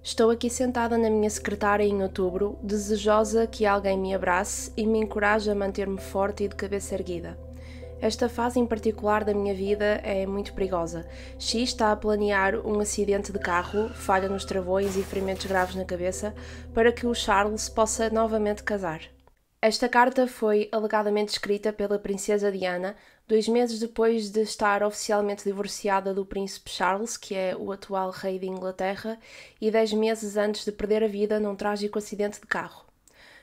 Estou aqui sentada na minha secretária em outubro, desejosa que alguém me abrace e me encoraje a manter-me forte e de cabeça erguida. Esta fase em particular da minha vida é muito perigosa. X está a planear um acidente de carro, falha nos travões e ferimentos graves na cabeça, para que o Charles possa novamente casar. Esta carta foi alegadamente escrita pela princesa Diana 2 meses depois de estar oficialmente divorciada do príncipe Charles, que é o atual rei de Inglaterra, e 10 meses antes de perder a vida num trágico acidente de carro.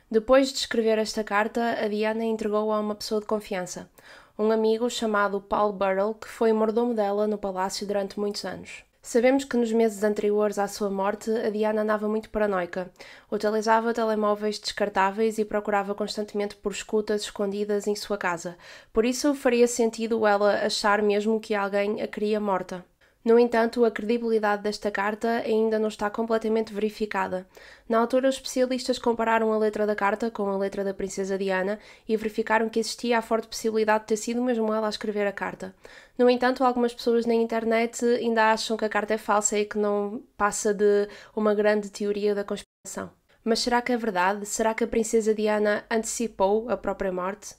Depois de escrever esta carta, a Diana entregou-a a uma pessoa de confiança, um amigo chamado Paul Burrell, que foi mordomo dela no palácio durante muitos anos. Sabemos que nos meses anteriores à sua morte, a Diana andava muito paranoica. Utilizava telemóveis descartáveis e procurava constantemente por escutas escondidas em sua casa. Por isso, faria sentido ela achar mesmo que alguém a queria morta. No entanto, a credibilidade desta carta ainda não está completamente verificada. Na altura, os especialistas compararam a letra da carta com a letra da princesa Diana e verificaram que existia a forte possibilidade de ter sido mesmo ela a escrever a carta. No entanto, algumas pessoas na internet ainda acham que a carta é falsa e que não passa de uma grande teoria da conspiração. Mas será que é verdade? Será que a princesa Diana antecipou a própria morte?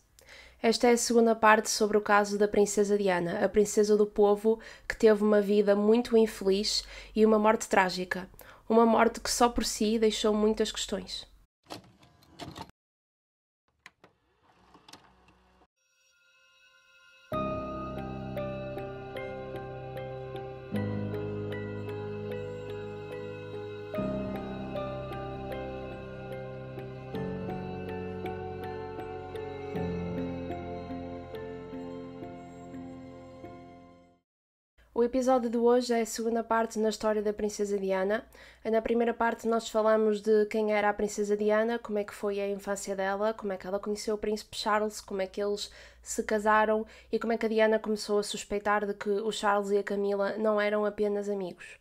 Esta é a segunda parte sobre o caso da princesa Diana, a princesa do povo que teve uma vida muito infeliz e uma morte trágica. Uma morte que só por si deixou muitas questões. O episódio de hoje é a segunda parte na história da princesa Diana. Na primeira parte nós falamos de quem era a princesa Diana, como é que foi a infância dela, como é que ela conheceu o príncipe Charles, como é que eles se casaram e como é que a Diana começou a suspeitar de que o Charles e a Camila não eram apenas amigos.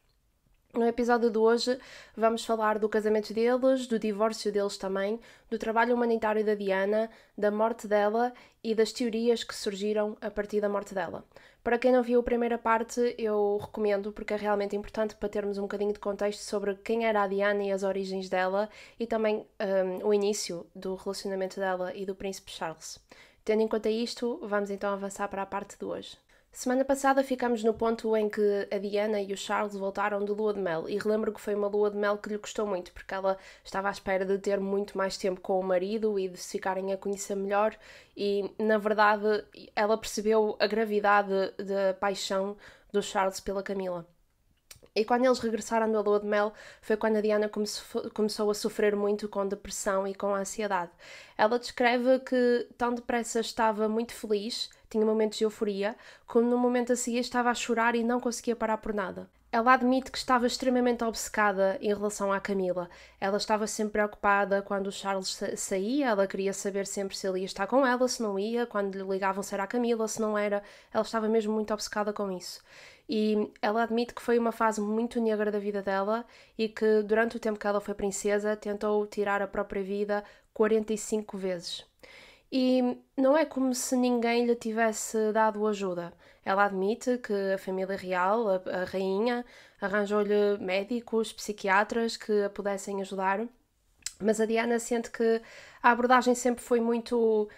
No episódio de hoje vamos falar do casamento deles, do divórcio deles também, do trabalho humanitário da Diana, da morte dela e das teorias que surgiram a partir da morte dela. Para quem não viu a primeira parte, eu recomendo porque é realmente importante para termos um bocadinho de contexto sobre quem era a Diana e as origens dela e também o início do relacionamento dela e do príncipe Charles. Tendo em conta isto, vamos então avançar para a parte de hoje. Semana passada ficámos no ponto em que a Diana e o Charles voltaram de lua de mel e relembro que foi uma lua de mel que lhe custou muito porque ela estava à espera de ter muito mais tempo com o marido e de se ficarem a conhecer melhor e, na verdade, ela percebeu a gravidade da paixão do Charles pela Camila. E quando eles regressaram da lua de mel foi quando a Diana começou a sofrer muito com depressão e com ansiedade. Ela descreve que tão depressa estava muito feliz, tinha momentos de euforia, como no momento a seguir estava a chorar e não conseguia parar por nada. Ela admite que estava extremamente obcecada em relação à Camila. Ela estava sempre preocupada quando o Charles saía, ela queria saber sempre se ele ia estar com ela, se não ia, quando lhe ligavam se era a Camila, se não era. Ela estava mesmo muito obcecada com isso. E ela admite que foi uma fase muito negra da vida dela e que durante o tempo que ela foi princesa tentou tirar a própria vida 45 vezes. E não é como se ninguém lhe tivesse dado ajuda. Ela admite que a família real, a rainha, arranjou-lhe médicos, psiquiatras que a pudessem ajudar, mas a Diana sente que a abordagem sempre foi muito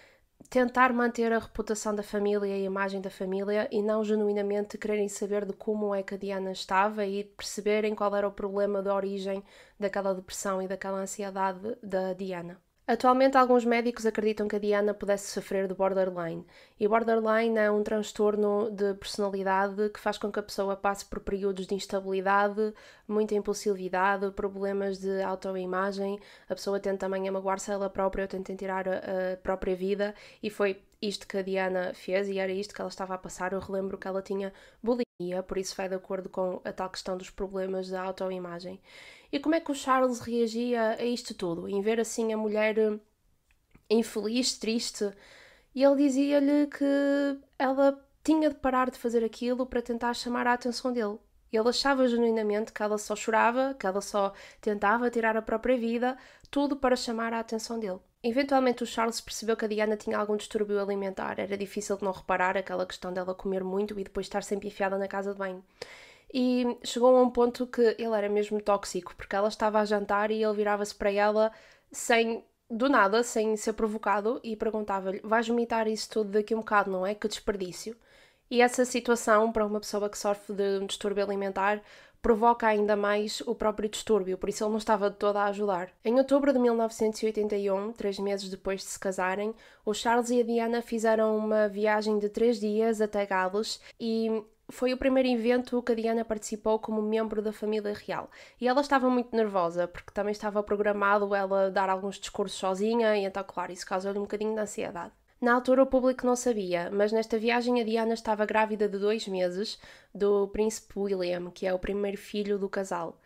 tentar manter a reputação da família e a imagem da família e não genuinamente quererem saber de como é que a Diana estava e perceberem qual era o problema da origem daquela depressão e daquela ansiedade da Diana. Atualmente, alguns médicos acreditam que a Diana pudesse sofrer de borderline. E borderline é um transtorno de personalidade que faz com que a pessoa passe por períodos de instabilidade, muita impulsividade, problemas de autoimagem, a pessoa tenta também magoar-se ela própria ou tenta tirar a própria vida, e foi isto que a Diana fez e era isto que ela estava a passar. Eu relembro que ela tinha bulimia, por isso vai de acordo com a tal questão dos problemas da autoimagem. E como é que o Charles reagia a isto tudo? Em ver assim a mulher infeliz, triste, e ele dizia-lhe que ela tinha de parar de fazer aquilo para tentar chamar a atenção dele. Ele achava genuinamente que ela só chorava, que ela só tentava tirar a própria vida, tudo para chamar a atenção dele. Eventualmente o Charles percebeu que a Diana tinha algum distúrbio alimentar. Era difícil de não reparar aquela questão dela comer muito e depois estar sempre enfiada na casa de banho. e chegou a um ponto que ele era mesmo tóxico, porque ela estava a jantar e ele virava-se para ela do nada, sem ser provocado, e perguntava-lhe: vais vomitar isso tudo daqui a um bocado, não é? Que desperdício. E essa situação, para uma pessoa que sofre de um distúrbio alimentar, provoca ainda mais o próprio distúrbio, por isso ele não estava de todo a ajudar. Em outubro de 1981, 3 meses depois de se casarem, o Charles e a Diana fizeram uma viagem de 3 dias até Gales e foi o primeiro evento que a Diana participou como membro da família real. E ela estava muito nervosa, porque também estava programado ela dar alguns discursos sozinha, e então, claro, isso causou-lhe um bocadinho de ansiedade. Na altura o público não sabia, mas nesta viagem a Diana estava grávida de 2 meses do príncipe William, que é o primeiro filho do casal.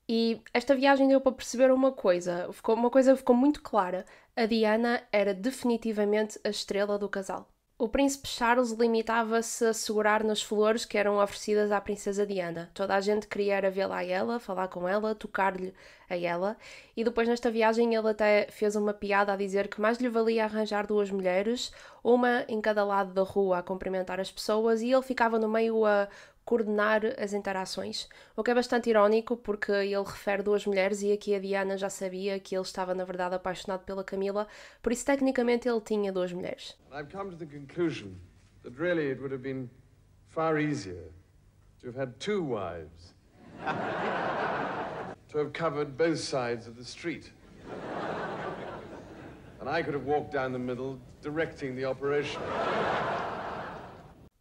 E esta viagem deu para perceber uma coisa ficou muito clara: a Diana era definitivamente a estrela do casal. O príncipe Charles limitava-se a segurar nas flores que eram oferecidas à princesa Diana. Toda a gente queria era vê-la a ela, falar com ela, tocar-lhe a ela. E depois nesta viagem ele até fez uma piada a dizer que mais lhe valia arranjar 2 mulheres, uma em cada lado da rua a cumprimentar as pessoas, e ele ficava no meio a coordenar as interações. O que é bastante irónico, porque ele refere 2 mulheres e aqui a Diana já sabia que ele estava na verdade apaixonado pela Camila, por isso tecnicamente ele tinha 2 mulheres. I've come to the conclusion that really it would have been far easier to have had 2 wives, to have covered both sides of the street. And I could have walked down the middle directing the operation.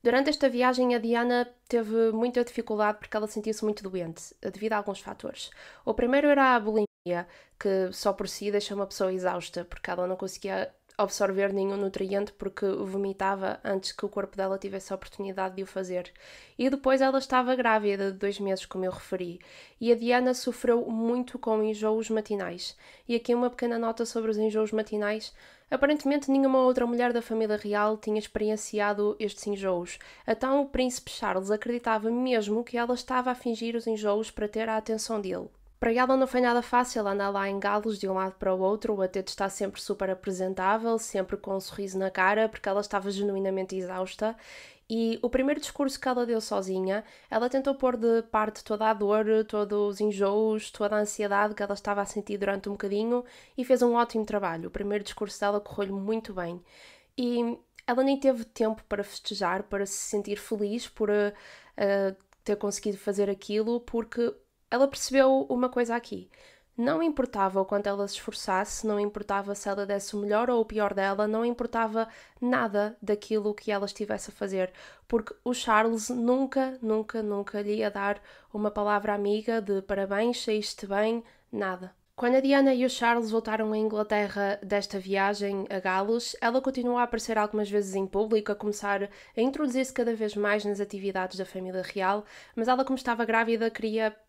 Durante esta viagem, a Diana teve muita dificuldade porque ela sentia-se muito doente, devido a alguns fatores. O primeiro era a bulimia, que só por si deixa uma pessoa exausta, porque ela não conseguia absorver nenhum nutriente porque vomitava antes que o corpo dela tivesse a oportunidade de o fazer. E depois ela estava grávida de 2 meses, como eu referi, e a Diana sofreu muito com enjoos matinais. E aqui uma pequena nota sobre os enjoos matinais. Aparentemente nenhuma outra mulher da família real tinha experienciado estes enjoos. Então o príncipe Charles acreditava mesmo que ela estava a fingir os enjoos para ter a atenção dele. Para ela não foi nada fácil andar lá em Gales de um lado para o outro, até de estar sempre super apresentável, sempre com um sorriso na cara, porque ela estava genuinamente exausta. E o primeiro discurso que ela deu sozinha, ela tentou pôr de parte toda a dor, todos os enjoos, toda a ansiedade que ela estava a sentir durante um bocadinho, e fez um ótimo trabalho. O primeiro discurso dela correu-lhe muito bem. E ela nem teve tempo para festejar, para se sentir feliz por ter conseguido fazer aquilo, porque ela percebeu uma coisa aqui. Não importava o quanto ela se esforçasse, não importava se ela desse o melhor ou o pior dela, não importava nada daquilo que ela estivesse a fazer, porque o Charles nunca lhe ia dar uma palavra amiga de parabéns, saíste bem, nada. Quando a Diana e o Charles voltaram à Inglaterra desta viagem a Gales, ela continuou a aparecer algumas vezes em público, a começar a introduzir-se cada vez mais nas atividades da família real, mas ela, como estava grávida,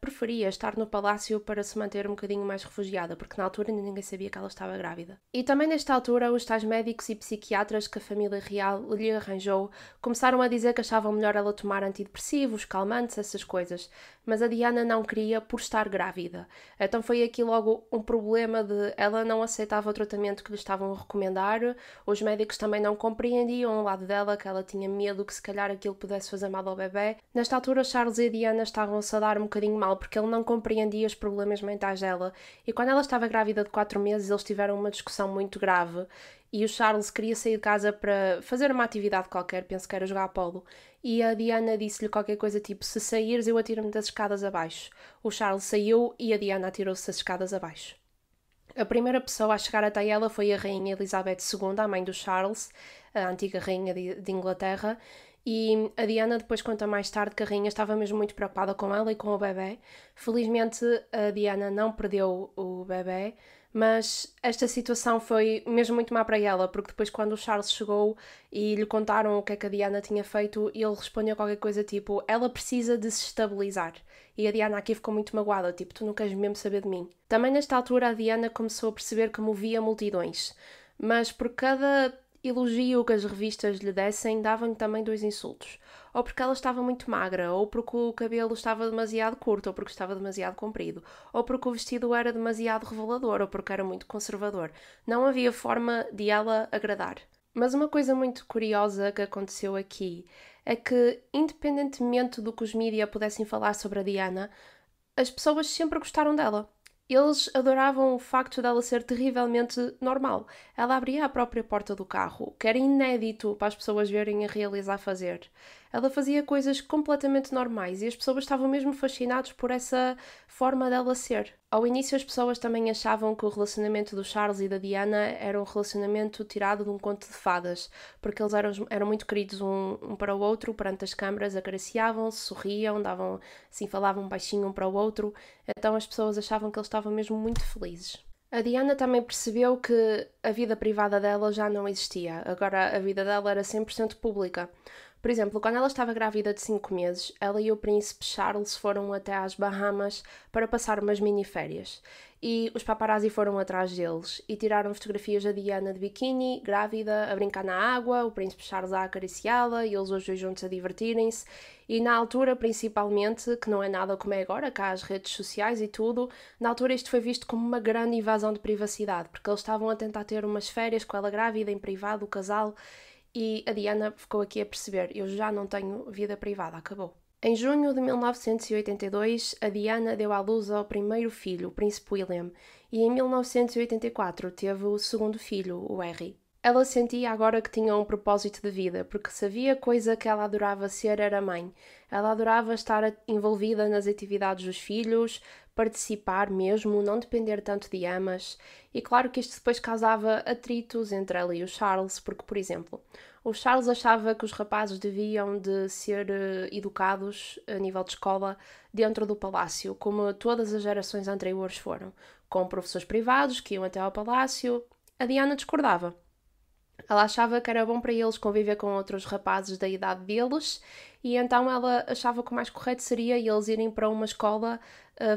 preferia estar no palácio para se manter um bocadinho mais refugiada, porque na altura ninguém sabia que ela estava grávida. E também nesta altura, os tais médicos e psiquiatras que a família real lhe arranjou começaram a dizer que achavam melhor ela tomar antidepressivos, calmantes, essas coisas, mas a Diana não queria por estar grávida. Então foi aqui logo um problema de ela não aceitava o tratamento que lhe estavam a recomendar, os médicos também não compreendiam ao lado dela, que ela tinha medo que se calhar aquilo pudesse fazer mal ao bebê. Nesta altura, Charles e a Diana estavam-se a dar um bocadinho mal porque ele não compreendia os problemas mentais dela, e quando ela estava grávida de 4 meses eles tiveram uma discussão muito grave e o Charles queria sair de casa para fazer uma atividade qualquer, penso que era jogar polo, e a Diana disse-lhe qualquer coisa tipo: se saíres eu atiro-me das escadas abaixo. O Charles saiu e a Diana atirou-se das escadas abaixo. A primeira pessoa a chegar até ela foi a rainha Elizabeth II, a mãe do Charles, a antiga rainha de Inglaterra, e a Diana depois conta mais tarde que a rainha estava mesmo muito preocupada com ela e com o bebê. Felizmente a Diana não perdeu o bebê, mas esta situação foi mesmo muito má para ela, porque depois quando o Charles chegou e lhe contaram o que é que a Diana tinha feito, ele respondeu qualquer coisa tipo: ela precisa de se estabilizar. E a Diana aqui ficou muito magoada, tipo: tu não queres mesmo saber de mim. Também nesta altura a Diana começou a perceber que movia multidões, mas por cada elogio que as revistas lhe dessem, davam-lhe também 2 insultos. Ou porque ela estava muito magra, ou porque o cabelo estava demasiado curto, ou porque estava demasiado comprido, ou porque o vestido era demasiado revelador, ou porque era muito conservador. Não havia forma de ela agradar. Mas uma coisa muito curiosa que aconteceu aqui é que, independentemente do que os mídia pudessem falar sobre a Diana, as pessoas sempre gostaram dela. Eles adoravam o facto dela ser terrivelmente normal. Ela abria a própria porta do carro, que era inédito para as pessoas verem a realizar fazer. Ela fazia coisas completamente normais e as pessoas estavam mesmo fascinadas por essa forma dela ser. Ao início as pessoas também achavam que o relacionamento do Charles e da Diana era um relacionamento tirado de um conto de fadas, porque eles eram muito queridos um para o outro, perante as câmaras, acariciavam-se, sorriam, falavam baixinho um para o outro, então as pessoas achavam que eles estavam mesmo muito felizes. A Diana também percebeu que a vida privada dela já não existia, agora a vida dela era 100% pública. Por exemplo, quando ela estava grávida de 5 meses, ela e o príncipe Charles foram até às Bahamas para passar umas mini-férias. E os paparazzi foram atrás deles e tiraram fotografias da Diana de biquíni, grávida, a brincar na água, o príncipe Charles a acariciá-la e eles os dois juntos a divertirem-se. E na altura, principalmente, que não é nada como é agora, cá as redes sociais e tudo, na altura isto foi visto como uma grande invasão de privacidade, porque eles estavam a tentar ter umas férias com ela grávida, em privado, o casal, e a Diana ficou aqui a perceber, eu já não tenho vida privada, acabou. Em junho de 1982, a Diana deu à luz ao primeiro filho, o príncipe William, e em 1984 teve o segundo filho, o Harry. Ela sentia agora que tinha um propósito de vida, porque sabia coisa que ela adorava ser era mãe. Ela adorava estar envolvida nas atividades dos filhos, participar mesmo, não depender tanto de amas. E claro que isto depois causava atritos entre ela e o Charles, porque, por exemplo, o Charles achava que os rapazes deviam de ser educados a nível de escola dentro do palácio, como todas as gerações anteriores foram, com professores privados que iam até ao palácio. A Diana discordava. Ela achava que era bom para eles conviver com outros rapazes da idade deles e então ela achava que o mais correto seria eles irem para uma escola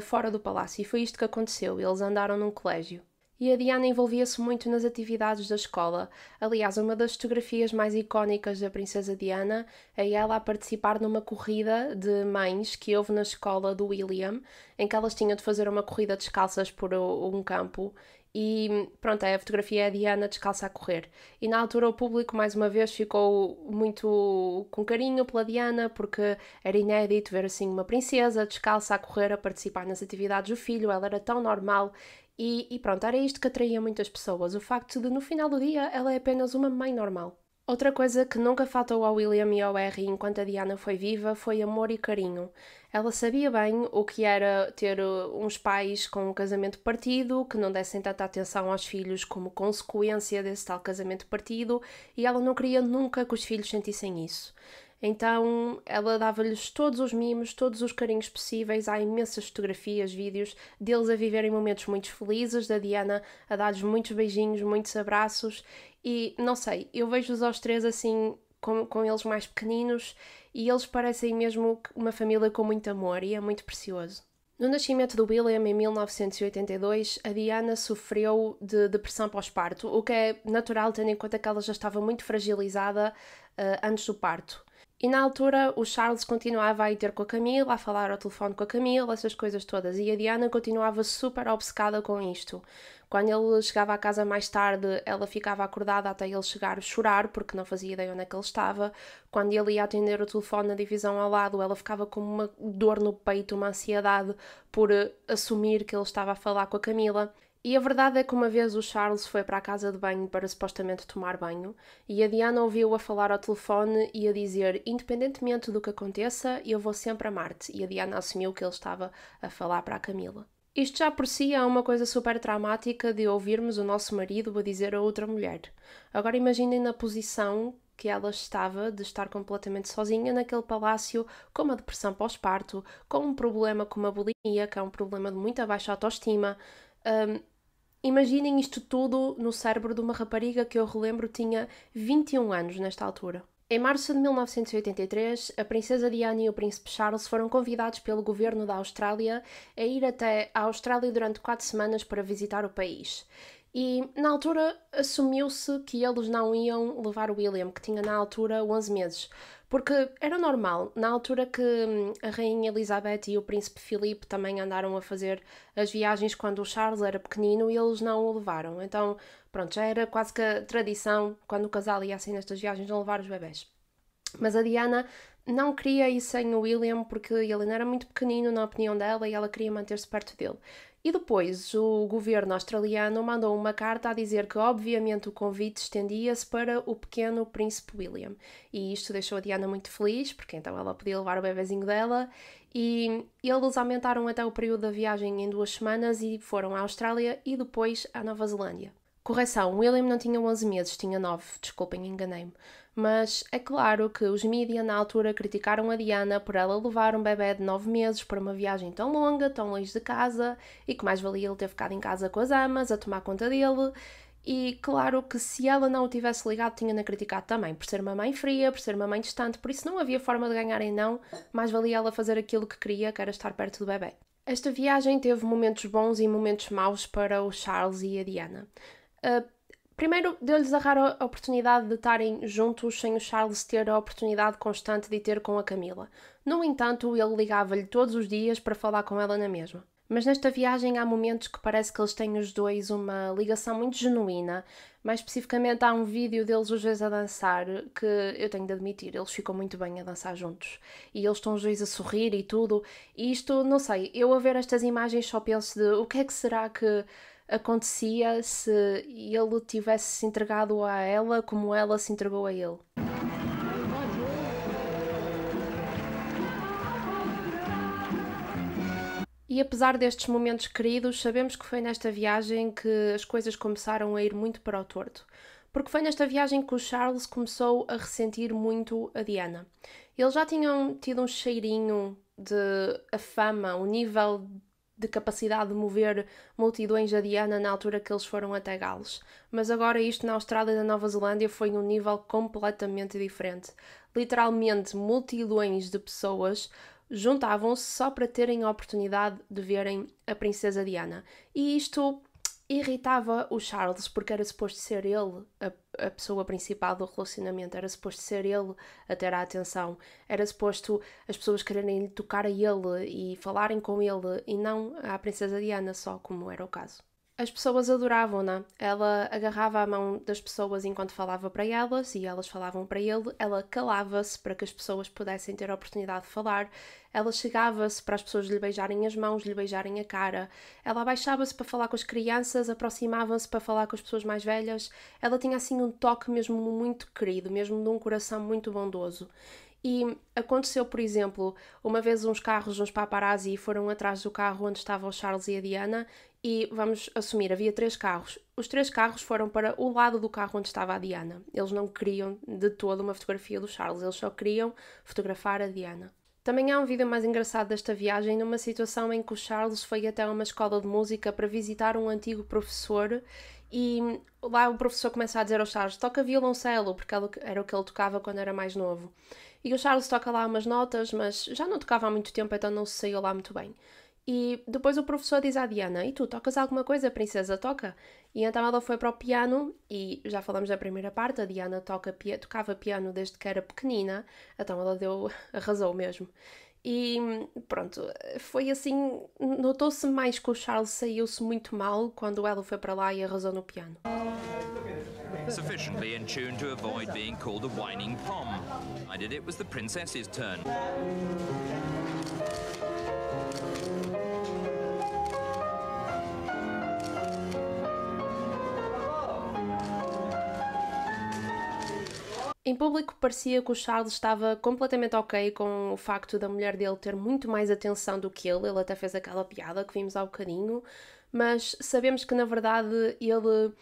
fora do palácio. E foi isto que aconteceu. Eles andaram num colégio. E a Diana envolvia-se muito nas atividades da escola. Aliás, uma das fotografias mais icónicas da princesa Diana é ela a participar numa corrida de mães que houve na escola do William, em que elas tinham de fazer uma corrida descalças por um campo. E pronto, a fotografia é a Diana descalça a correr. E na altura o público, mais uma vez, ficou muito com carinho pela Diana, porque era inédito ver assim uma princesa descalça a correr, a participar nas atividades do filho, ela era tão normal. E pronto, era isto que atraía muitas pessoas, o facto de no final do dia ela é apenas uma mãe normal. Outra coisa que nunca faltou ao William e ao Harry enquanto a Diana foi viva foi amor e carinho. Ela sabia bem o que era ter uns pais com um casamento partido, que não dessem tanta atenção aos filhos como consequência desse tal casamento partido, e ela não queria nunca que os filhos sentissem isso. Então ela dava-lhes todos os mimos, todos os carinhos possíveis. Há imensas fotografias, vídeos deles a viverem momentos muito felizes, da Diana a dar-lhes muitos beijinhos, muitos abraços. E não sei, eu vejo-os aos três assim, com eles mais pequeninos, e eles parecem mesmo uma família com muito amor, e é muito precioso. No nascimento do William, em 1982, a Diana sofreu de depressão pós-parto, o que é natural tendo em conta que ela já estava muito fragilizada antes do parto. E na altura o Charles continuava a ir ter com a Camila, a falar ao telefone com a Camila, essas coisas todas, e a Diana continuava super obcecada com isto. Quando ele chegava à casa mais tarde, ela ficava acordada até ele chegar a chorar, porque não fazia ideia onde é que ele estava. Quando ele ia atender o telefone na divisão ao lado, ela ficava com uma dor no peito, uma ansiedade por assumir que ele estava a falar com a Camila. E a verdade é que uma vez o Charles foi para a casa de banho para supostamente tomar banho e a Diana ouviu-o a falar ao telefone e a dizer: independentemente do que aconteça, eu vou sempre amar-te. E a Diana assumiu que ele estava a falar para a Camila. Isto já por si é uma coisa super traumática de ouvirmos o nosso marido a dizer a outra mulher. Agora imaginem na posição que ela estava de estar completamente sozinha naquele palácio, com uma depressão pós-parto, com um problema como a bulimia, que é um problema de muita baixa autoestima. Imaginem isto tudo no cérebro de uma rapariga que eu relembro tinha 21 anos nesta altura. Em março de 1983, a princesa Diana e o príncipe Charles foram convidados pelo governo da Austrália a ir até a Austrália durante 4 semanas para visitar o país. E na altura assumiu-se que eles não iam levar o William, que tinha na altura 11 meses, porque era normal, na altura que a Rainha Elizabeth e o Príncipe Filipe também andaram a fazer as viagens quando o Charles era pequenino e eles não o levaram. Então, pronto, já era quase que a tradição, quando o casal ia assim nestas viagens, não levar os bebés. Mas a Diana não queria ir sem o William porque ele ainda era muito pequenino na opinião dela e ela queria manter-se perto dele. E depois o governo australiano mandou uma carta a dizer que obviamente o convite estendia-se para o pequeno príncipe William. E isto deixou a Diana muito feliz, porque então ela podia levar o bebezinho dela. E eles aumentaram até o período da viagem em 2 semanas e foram à Austrália e depois à Nova Zelândia. Correção, William não tinha 11 meses, tinha 9, desculpem, enganei-me. Mas é claro que os mídia na altura criticaram a Diana por ela levar um bebé de 9 meses para uma viagem tão longa, tão longe de casa, e que mais valia ele ter ficado em casa com as amas, a tomar conta dele. E claro que se ela não o tivesse ligado, tinha-na criticado também, por ser uma mãe fria, por ser uma mãe distante, por isso não havia forma de ganharem não, mais valia ela fazer aquilo que queria, que era estar perto do bebé. Esta viagem teve momentos bons e momentos maus para o Charles e a Diana. Primeiro, deu-lhes a rara oportunidade de estarem juntos sem o Charles ter a oportunidade constante de ter com a Camila. No entanto, ele ligava-lhe todos os dias para falar com ela na mesma. Mas nesta viagem há momentos que parece que eles têm os dois uma ligação muito genuína. Mais especificamente há um vídeo deles os dois a dançar que eu tenho de admitir, eles ficam muito bem a dançar juntos. E eles estão os dois a sorrir e tudo. E isto, não sei, eu a ver estas imagens só penso de o que é que será que acontecia se ele tivesse se entregado a ela como ela se entregou a ele. E apesar destes momentos queridos, sabemos que foi nesta viagem que as coisas começaram a ir muito para o torto. Porque foi nesta viagem que o Charles começou a ressentir muito a Diana. Eles já tinham tido um cheirinho de a fama, o nível de capacidade de mover multidões a Diana na altura que eles foram até Gales. Mas agora isto na Austrália e na Nova Zelândia foi num nível completamente diferente. Literalmente multidões de pessoas juntavam-se só para terem a oportunidade de verem a princesa Diana. E isto irritava o Charles, porque era suposto ser ele a pessoa principal do relacionamento, era suposto ser ele a ter a atenção, era suposto as pessoas quererem tocar a ele e falarem com ele e não à princesa Diana só, como era o caso. As pessoas adoravam-na. Ela agarrava a mão das pessoas enquanto falava para elas e elas falavam para ele. Ela calava-se para que as pessoas pudessem ter a oportunidade de falar. Ela chegava-se para as pessoas lhe beijarem as mãos, lhe beijarem a cara. Ela abaixava-se para falar com as crianças, aproximava-se para falar com as pessoas mais velhas. Ela tinha assim um toque mesmo muito querido, mesmo de um coração muito bondoso. E aconteceu, por exemplo, uma vez uns paparazzi foram atrás do carro onde estavam o Charles e a Diana e, vamos assumir, havia 3 carros. Os 3 carros foram para o lado do carro onde estava a Diana. Eles não queriam de todo uma fotografia do Charles, eles só queriam fotografar a Diana. Também há um vídeo mais engraçado desta viagem numa situação em que o Charles foi até uma escola de música para visitar um antigo professor e lá o professor começa a dizer ao Charles: toca violoncelo, porque era o que ele tocava quando era mais novo. E o Charles toca lá umas notas, mas já não tocava há muito tempo, então não se saiu lá muito bem. E depois o professor diz à Diana: e tu, tocas alguma coisa, princesa? Toca? E então ela foi para o piano, e já falamos da primeira parte, a Diana tocava piano desde que era pequenina, então ela arrasou mesmo. E pronto, foi assim, notou-se mais que o Charles saiu-se muito mal quando ela foi para lá e arrasou no piano. Sufficiently in tune to avoid being called a whining pom. I did it was the princess's turn. Em público parecia que o Charles estava completamente ok com o facto da mulher dele ter muito mais atenção do que ele até fez aquela piada que vimos há bocadinho, mas sabemos que na verdade ele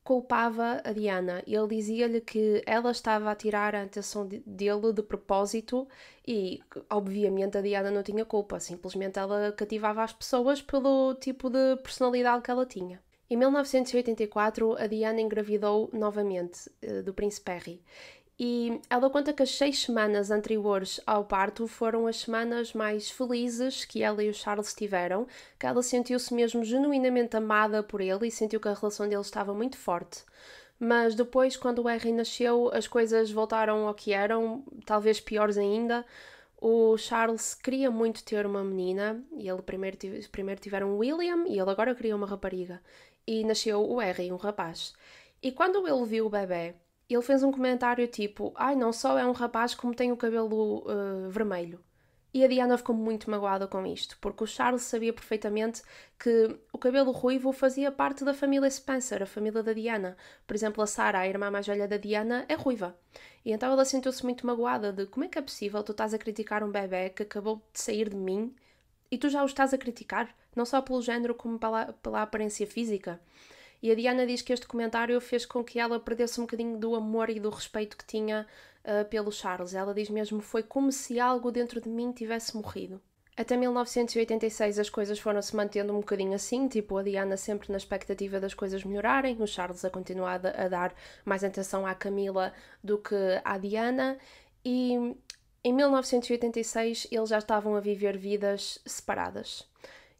culpava a Diana. Ele dizia-lhe que ela estava a tirar a atenção dele de propósito e, obviamente, a Diana não tinha culpa. Simplesmente ela cativava as pessoas pelo tipo de personalidade que ela tinha. Em 1984, a Diana engravidou novamente do príncipe Harry. E ela conta que as 6 semanas anteriores ao parto foram as semanas mais felizes que ela e o Charles tiveram, que ela sentiu-se mesmo genuinamente amada por ele e sentiu que a relação deles estava muito forte. Mas depois, quando o Harry nasceu, as coisas voltaram ao que eram, talvez piores ainda. O Charles queria muito ter uma menina, e ele primeiro tiveram um William, e ele agora queria uma rapariga. E nasceu o Harry, um rapaz. E quando ele viu o bebê, ele fez um comentário tipo: ai, não só é um rapaz como tem o cabelo vermelho. E a Diana ficou muito magoada com isto, porque o Charles sabia perfeitamente que o cabelo ruivo fazia parte da família Spencer, a família da Diana. Por exemplo, a Sarah, a irmã mais velha da Diana, é ruiva. E então ela sentiu-se muito magoada de como é que é possível tu estás a criticar um bebê que acabou de sair de mim e tu já o estás a criticar, não só pelo género como pela aparência física. E a Diana diz que este comentário fez com que ela perdesse um bocadinho do amor e do respeito que tinha pelo Charles. Ela diz mesmo: foi como se algo dentro de mim tivesse morrido. Até 1986 as coisas foram-se mantendo um bocadinho assim, tipo a Diana sempre na expectativa das coisas melhorarem, o Charles a continuar a dar mais atenção à Camila do que à Diana, e em 1986 eles já estavam a viver vidas separadas.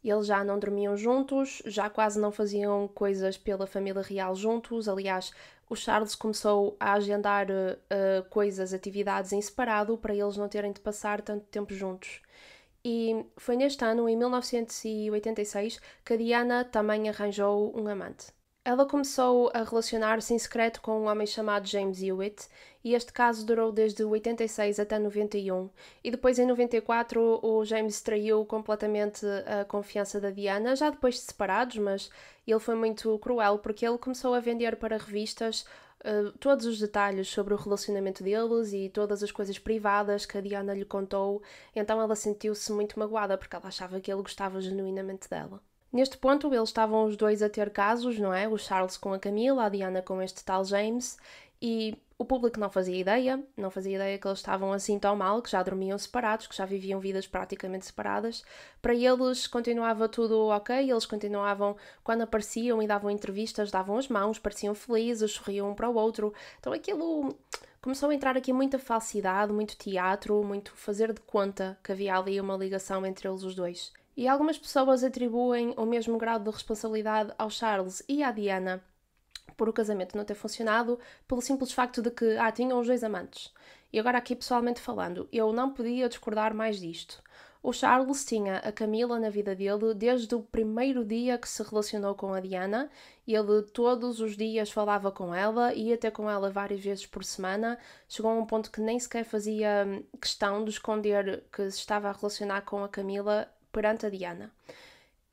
Eles já não dormiam juntos, já quase não faziam coisas pela família real juntos. Aliás, o Charles começou a agendar coisas, atividades em separado para eles não terem de passar tanto tempo juntos. E foi neste ano, em 1986, que a Diana também arranjou um amante. Ela começou a relacionar-se em secreto com um homem chamado James Hewitt, e este caso durou desde 86 até 91, e depois em 94 o James traiu completamente a confiança da Diana, já depois de separados, mas ele foi muito cruel porque ele começou a vender para revistas todos os detalhes sobre o relacionamento deles e todas as coisas privadas que a Diana lhe contou, então ela sentiu-se muito magoada porque ela achava que ele gostava genuinamente dela. Neste ponto, eles estavam os dois a ter casos, não é? O Charles com a Camila, a Diana com este tal James, e o público não fazia ideia que eles estavam assim tão mal, que já dormiam separados, que já viviam vidas praticamente separadas. Para eles continuava tudo ok, eles continuavam, quando apareciam e davam entrevistas, davam as mãos, pareciam felizes, sorriam um para o outro. Então aquilo começou a entrar aqui muita falsidade, muito teatro, muito fazer de conta que havia ali uma ligação entre eles os dois. E algumas pessoas atribuem o mesmo grau de responsabilidade ao Charles e à Diana por o casamento não ter funcionado, pelo simples facto de que, tinham os dois amantes. E agora aqui pessoalmente falando, eu não podia discordar mais disto. O Charles tinha a Camila na vida dele desde o primeiro dia que se relacionou com a Diana. Ele todos os dias falava com ela, ia ter com ela várias vezes por semana. Chegou a um ponto que nem sequer fazia questão de esconder que se estava a relacionar com a Camila perante a Diana.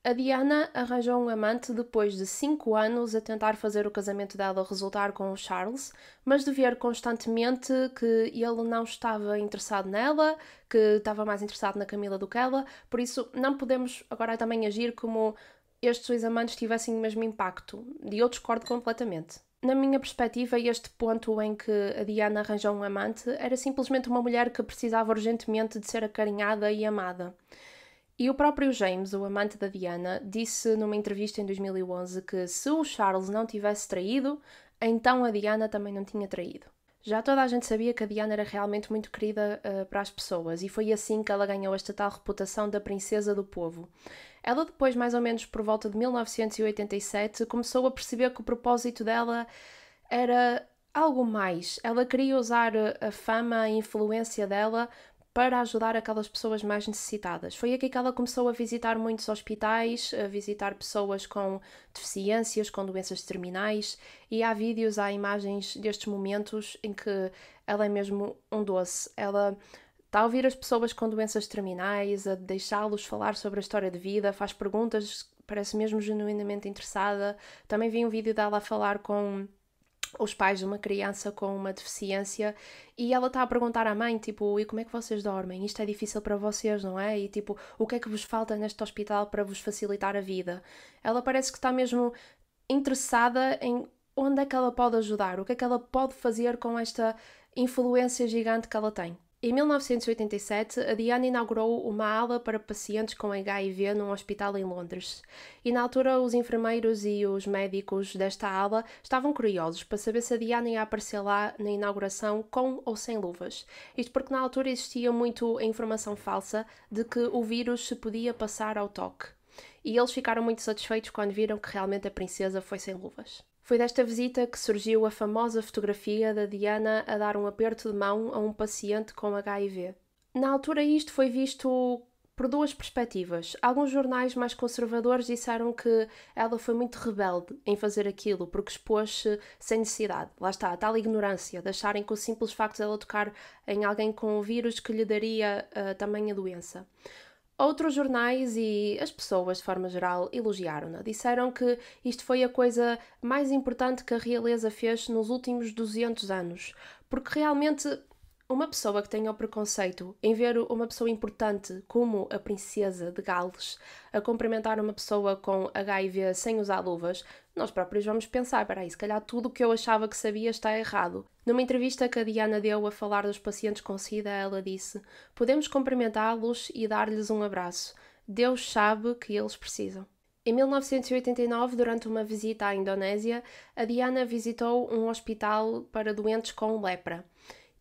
A Diana arranjou um amante depois de 5 anos a tentar fazer o casamento dela resultar com o Charles, mas de ver constantemente que ele não estava interessado nela, que estava mais interessado na Camila do que ela, por isso não podemos agora também agir como estes dois amantes tivessem o mesmo impacto, e eu discordo completamente. Na minha perspectiva, este ponto em que a Diana arranjou um amante era simplesmente uma mulher que precisava urgentemente de ser acarinhada e amada. E o próprio James, o amante da Diana, disse numa entrevista em 2011 que se o Charles não tivesse traído, então a Diana também não tinha traído. Já toda a gente sabia que a Diana era realmente muito querida para as pessoas e foi assim que ela ganhou esta tal reputação da princesa do povo. Ela depois, mais ou menos por volta de 1987, começou a perceber que o propósito dela era algo mais. Ela queria usar a fama, a influência dela para ajudar aquelas pessoas mais necessitadas. Foi aqui que ela começou a visitar muitos hospitais, a visitar pessoas com deficiências, com doenças terminais, e há vídeos, há imagens destes momentos em que ela é mesmo um doce. Ela está a ouvir as pessoas com doenças terminais, a deixá-los falar sobre a história de vida, faz perguntas, parece mesmo genuinamente interessada. Também vi um vídeo dela a falar com os pais de uma criança com uma deficiência e ela está a perguntar à mãe, tipo, e como é que vocês dormem? Isto é difícil para vocês, não é? E tipo, o que é que vos falta neste hospital para vos facilitar a vida? Ela parece que está mesmo interessada em onde é que ela pode ajudar, o que é que ela pode fazer com esta influência gigante que ela tem. Em 1987, a Diana inaugurou uma ala para pacientes com HIV num hospital em Londres. E na altura, os enfermeiros e os médicos desta ala estavam curiosos para saber se a Diana ia aparecer lá na inauguração com ou sem luvas. Isto porque na altura existia muito a informação falsa de que o vírus se podia passar ao toque. E eles ficaram muito satisfeitos quando viram que realmente a princesa foi sem luvas. Foi desta visita que surgiu a famosa fotografia da Diana a dar um aperto de mão a um paciente com HIV. Na altura isto foi visto por duas perspectivas. Alguns jornais mais conservadores disseram que ela foi muito rebelde em fazer aquilo, porque expôs-se sem necessidade. Lá está, a tal ignorância, de acharem que o simples facto de ela tocar em alguém com o vírus que lhe daria tamanha doença. Outros jornais e as pessoas, de forma geral, elogiaram-na. Disseram que isto foi a coisa mais importante que a realeza fez nos últimos 200 anos, porque realmente uma pessoa que tenha o preconceito em ver uma pessoa importante como a princesa de Gales a cumprimentar uma pessoa com HIV sem usar luvas, nós próprios vamos pensar, peraí, se calhar tudo o que eu achava que sabia está errado. Numa entrevista que a Diana deu a falar dos pacientes com SIDA, ela disse: podemos cumprimentá-los e dar-lhes um abraço. Deus sabe que eles precisam. Em 1989, durante uma visita à Indonésia, a Diana visitou um hospital para doentes com lepra.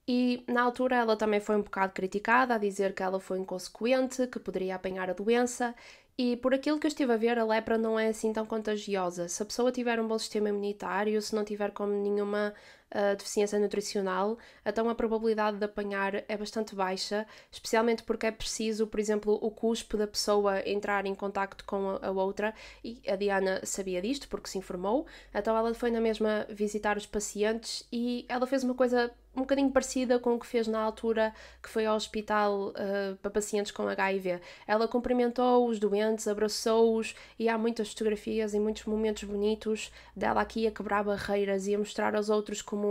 E na altura ela também foi um bocado criticada, a dizer que ela foi inconsequente, que poderia apanhar a doença. E por aquilo que eu estive a ver, a lepra não é assim tão contagiosa. Se a pessoa tiver um bom sistema imunitário, se não tiver como nenhuma deficiência nutricional, então a probabilidade de apanhar é bastante baixa, especialmente porque é preciso, por exemplo, o cuspe da pessoa entrar em contacto com a outra, e a Diana sabia disto porque se informou, então ela foi na mesma visitar os pacientes e ela fez uma coisa um bocadinho parecida com o que fez na altura que foi ao hospital para pacientes com HIV. Ela cumprimentou os doentes, abraçou-os e há muitas fotografias e muitos momentos bonitos dela aqui a quebrar barreiras e a mostrar aos outros como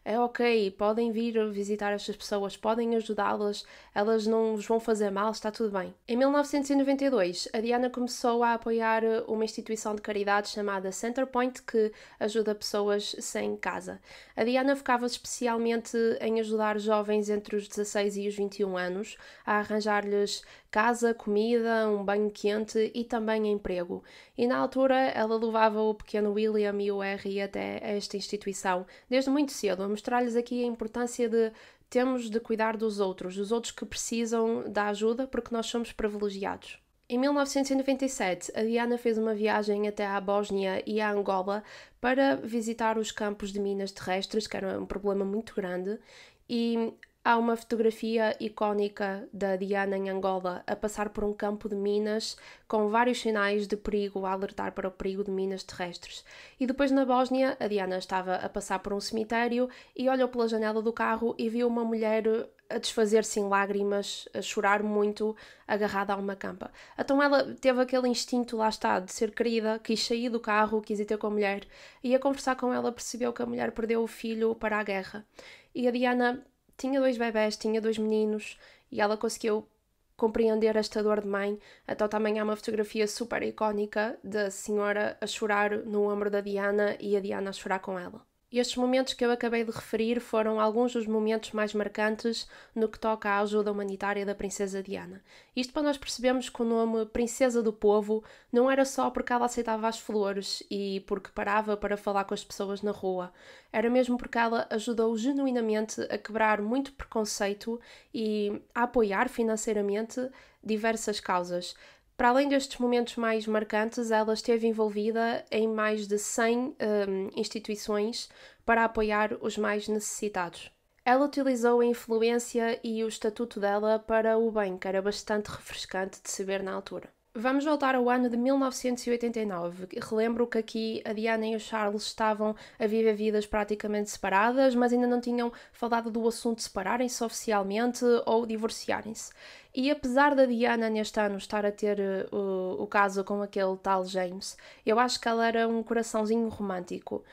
é ok, podem vir visitar estas pessoas, podem ajudá-las, elas não vos vão fazer mal, está tudo bem. Em 1992, a Diana começou a apoiar uma instituição de caridade chamada Centerpoint, que ajuda pessoas sem casa. A Diana focava-se especialmente em ajudar jovens entre os 16 e os 21 anos, a arranjar-lhes casa, comida, um banho quente e também emprego. E na altura ela levava o pequeno William e o Harry até esta instituição, desde muito cedo, a mostrar-lhes aqui a importância de temos de cuidar dos outros que precisam da ajuda porque nós somos privilegiados. Em 1997, a Diana fez uma viagem até à Bósnia e à Angola para visitar os campos de minas terrestres, que era um problema muito grande, e há uma fotografia icónica da Diana em Angola a passar por um campo de minas com vários sinais de perigo, a alertar para o perigo de minas terrestres. E depois na Bósnia, a Diana estava a passar por um cemitério e olhou pela janela do carro e viu uma mulher a desfazer-se em lágrimas, a chorar muito, agarrada a uma campa. Então ela teve aquele instinto, lá está, de ser querida, quis sair do carro, quis ir ter com a mulher, e a conversar com ela percebeu que a mulher perdeu o filho para a guerra. E a Diana tinha 2 bebés, tinha 2 meninos, e ela conseguiu compreender esta dor de mãe. Então também há uma fotografia super icónica da senhora a chorar no ombro da Diana e a Diana a chorar com ela. E estes momentos que eu acabei de referir foram alguns dos momentos mais marcantes no que toca à ajuda humanitária da princesa Diana. Isto para nós percebermos que o nome Princesa do Povo não era só porque ela aceitava as flores e porque parava para falar com as pessoas na rua. Era mesmo porque ela ajudou genuinamente a quebrar muito preconceito e a apoiar financeiramente diversas causas. Para além destes momentos mais marcantes, ela esteve envolvida em mais de 100 instituições para apoiar os mais necessitados. Ela utilizou a influência e o estatuto dela para o bem, que era bastante refrescante de se ver na altura. Vamos voltar ao ano de 1989. Relembro que aqui a Diana e o Charles estavam a viver vidas praticamente separadas, mas ainda não tinham falado do assunto de separarem-se oficialmente ou divorciarem-se. E apesar da Diana neste ano estar a ter o caso com aquele tal James, eu acho que ela era um coraçãozinho romântico.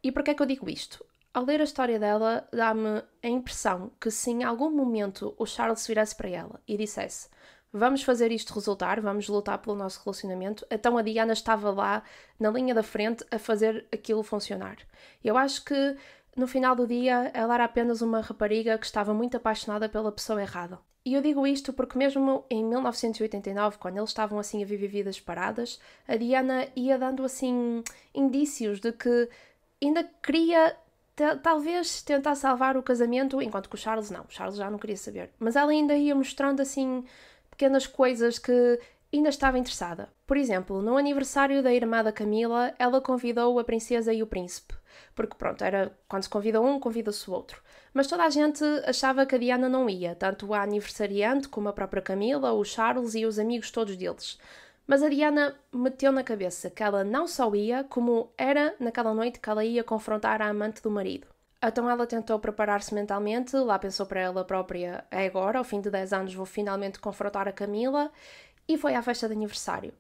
E porquê é que eu digo isto? Ao ler a história dela, dá-me a impressão que se em algum momento o Charles virasse para ela e dissesse: vamos fazer isto resultar, vamos lutar pelo nosso relacionamento, então a Diana estava lá na linha da frente a fazer aquilo funcionar. Eu acho que no final do dia, ela era apenas uma rapariga que estava muito apaixonada pela pessoa errada. E eu digo isto porque mesmo em 1989, quando eles estavam assim a viver vidas paradas, a Diana ia dando assim indícios de que ainda queria talvez tentar salvar o casamento, enquanto que o Charles já não queria saber. Mas ela ainda ia mostrando assim pequenas coisas que ainda estava interessada. Por exemplo, no aniversário da irmã da Camila, ela convidou a princesa e o príncipe. Porque pronto, era quando se convida um, convida-se o outro. Mas toda a gente achava que a Diana não ia, tanto a aniversariante como a própria Camila, o Charles e os amigos todos deles. Mas a Diana meteu na cabeça que ela não só ia, como era naquela noite que ela ia confrontar a amante do marido. Então ela tentou preparar-se mentalmente, lá pensou para ela própria, é agora, ao fim de 10 anos vou finalmente confrontar a Camila, e foi à festa de aniversário.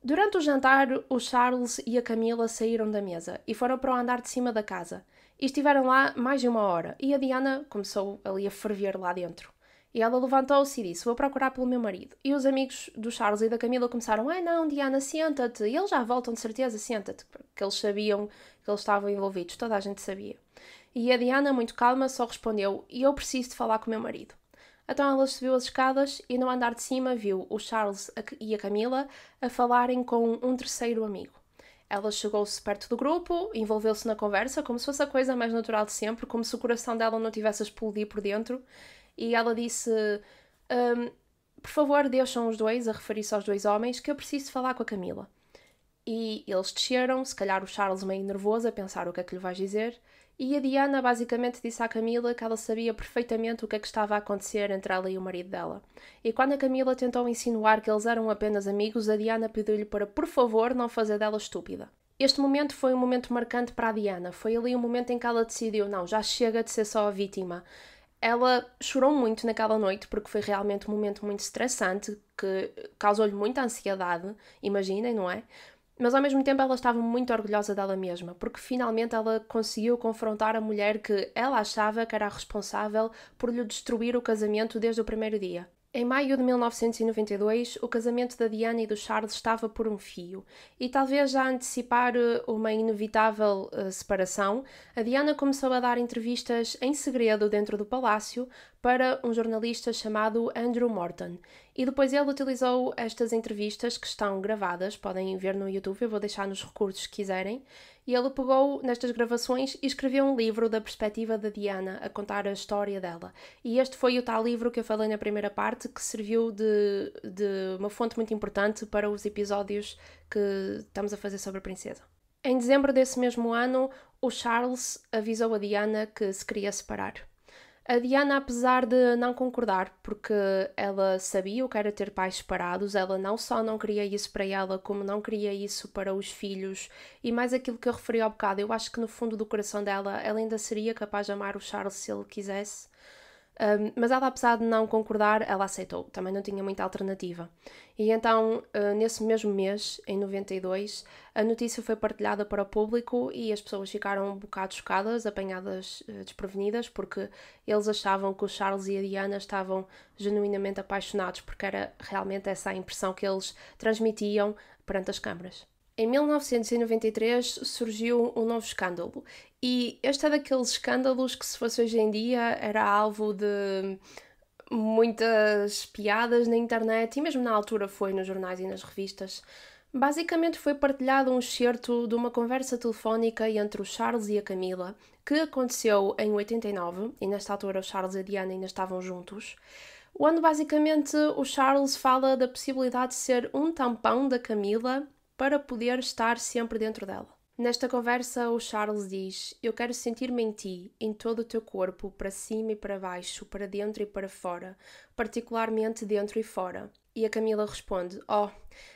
Durante o jantar, o Charles e a Camila saíram da mesa e foram para o andar de cima da casa. E estiveram lá mais de 1 hora, e a Diana começou ali a ferver lá dentro. E ela levantou-se e disse, vou procurar pelo meu marido. E os amigos do Charles e da Camila começaram, ai não, Diana, senta-te. E eles já voltam de certeza, senta-te. Porque eles sabiam que eles estavam envolvidos, toda a gente sabia. E a Diana, muito calma, só respondeu, e eu preciso de falar com o meu marido. Então ela subiu as escadas e no andar de cima viu o Charles e a Camila a falarem com um terceiro amigo. Ela chegou-se perto do grupo, envolveu-se na conversa, como se fosse a coisa mais natural de sempre, como se o coração dela não tivesse a explodir por dentro. E ela disse, por favor, deixam os dois, a referir-se aos dois homens, que eu preciso falar com a Camila. E eles desceram, se calhar o Charles meio nervoso, a pensar o que é que lhe vais dizer. E a Diana basicamente disse à Camila que ela sabia perfeitamente o que é que estava a acontecer entre ela e o marido dela. E quando a Camila tentou insinuar que eles eram apenas amigos, a Diana pediu-lhe para, por favor, não fazer dela estúpida. Este momento foi um momento marcante para a Diana. Foi ali um momento em que ela decidiu, não, já chega de ser só a vítima. Ela chorou muito naquela noite porque foi realmente um momento muito estressante que causou-lhe muita ansiedade, imaginem, não é? Mas ao mesmo tempo ela estava muito orgulhosa dela mesma, porque finalmente ela conseguiu confrontar a mulher que ela achava que era a responsável por lhe destruir o casamento desde o primeiro dia. Em maio de 1992, o casamento da Diana e do Charles estava por um fio, e talvez já a antecipar uma inevitável separação, a Diana começou a dar entrevistas em segredo dentro do palácio para um jornalista chamado Andrew Morton. E depois ele utilizou estas entrevistas que estão gravadas, podem ver no YouTube, eu vou deixar nos recursos se quiserem, e ele pegou nestas gravações e escreveu um livro da perspectiva da Diana, a contar a história dela. E este foi o tal livro que eu falei na primeira parte, que serviu de uma fonte muito importante para os episódios que estamos a fazer sobre a princesa. Em dezembro desse mesmo ano, o Charles avisou a Diana que se queria separar. A Diana, apesar de não concordar, porque ela sabia o que era ter pais separados, ela não só não queria isso para ela, como não queria isso para os filhos, e mais aquilo que eu referi ao bocado, eu acho que no fundo do coração dela, ela ainda seria capaz de amar o Charles se ele quisesse. Mas ela, apesar de não concordar, ela aceitou, também não tinha muita alternativa. E então, nesse mesmo mês, em 92, a notícia foi partilhada para o público e as pessoas ficaram um bocado chocadas, apanhadas desprevenidas, porque eles achavam que o Charles e a Diana estavam genuinamente apaixonados, porque era realmente essa a impressão que eles transmitiam perante as câmaras. Em 1993 surgiu um novo escândalo, e este é daqueles escândalos que, se fosse hoje em dia, era alvo de muitas piadas na internet, e mesmo na altura foi nos jornais e nas revistas. Basicamente foi partilhado um excerto de uma conversa telefónica entre o Charles e a Camila, que aconteceu em 89, e nesta altura o Charles e a Diana ainda estavam juntos, onde basicamente o Charles fala da possibilidade de ser um tampão da Camila para poder estar sempre dentro dela. Nesta conversa, o Charles diz: eu quero sentir-me em ti, em todo o teu corpo, para cima e para baixo, para dentro e para fora, particularmente dentro e fora. E a Camila responde: oh,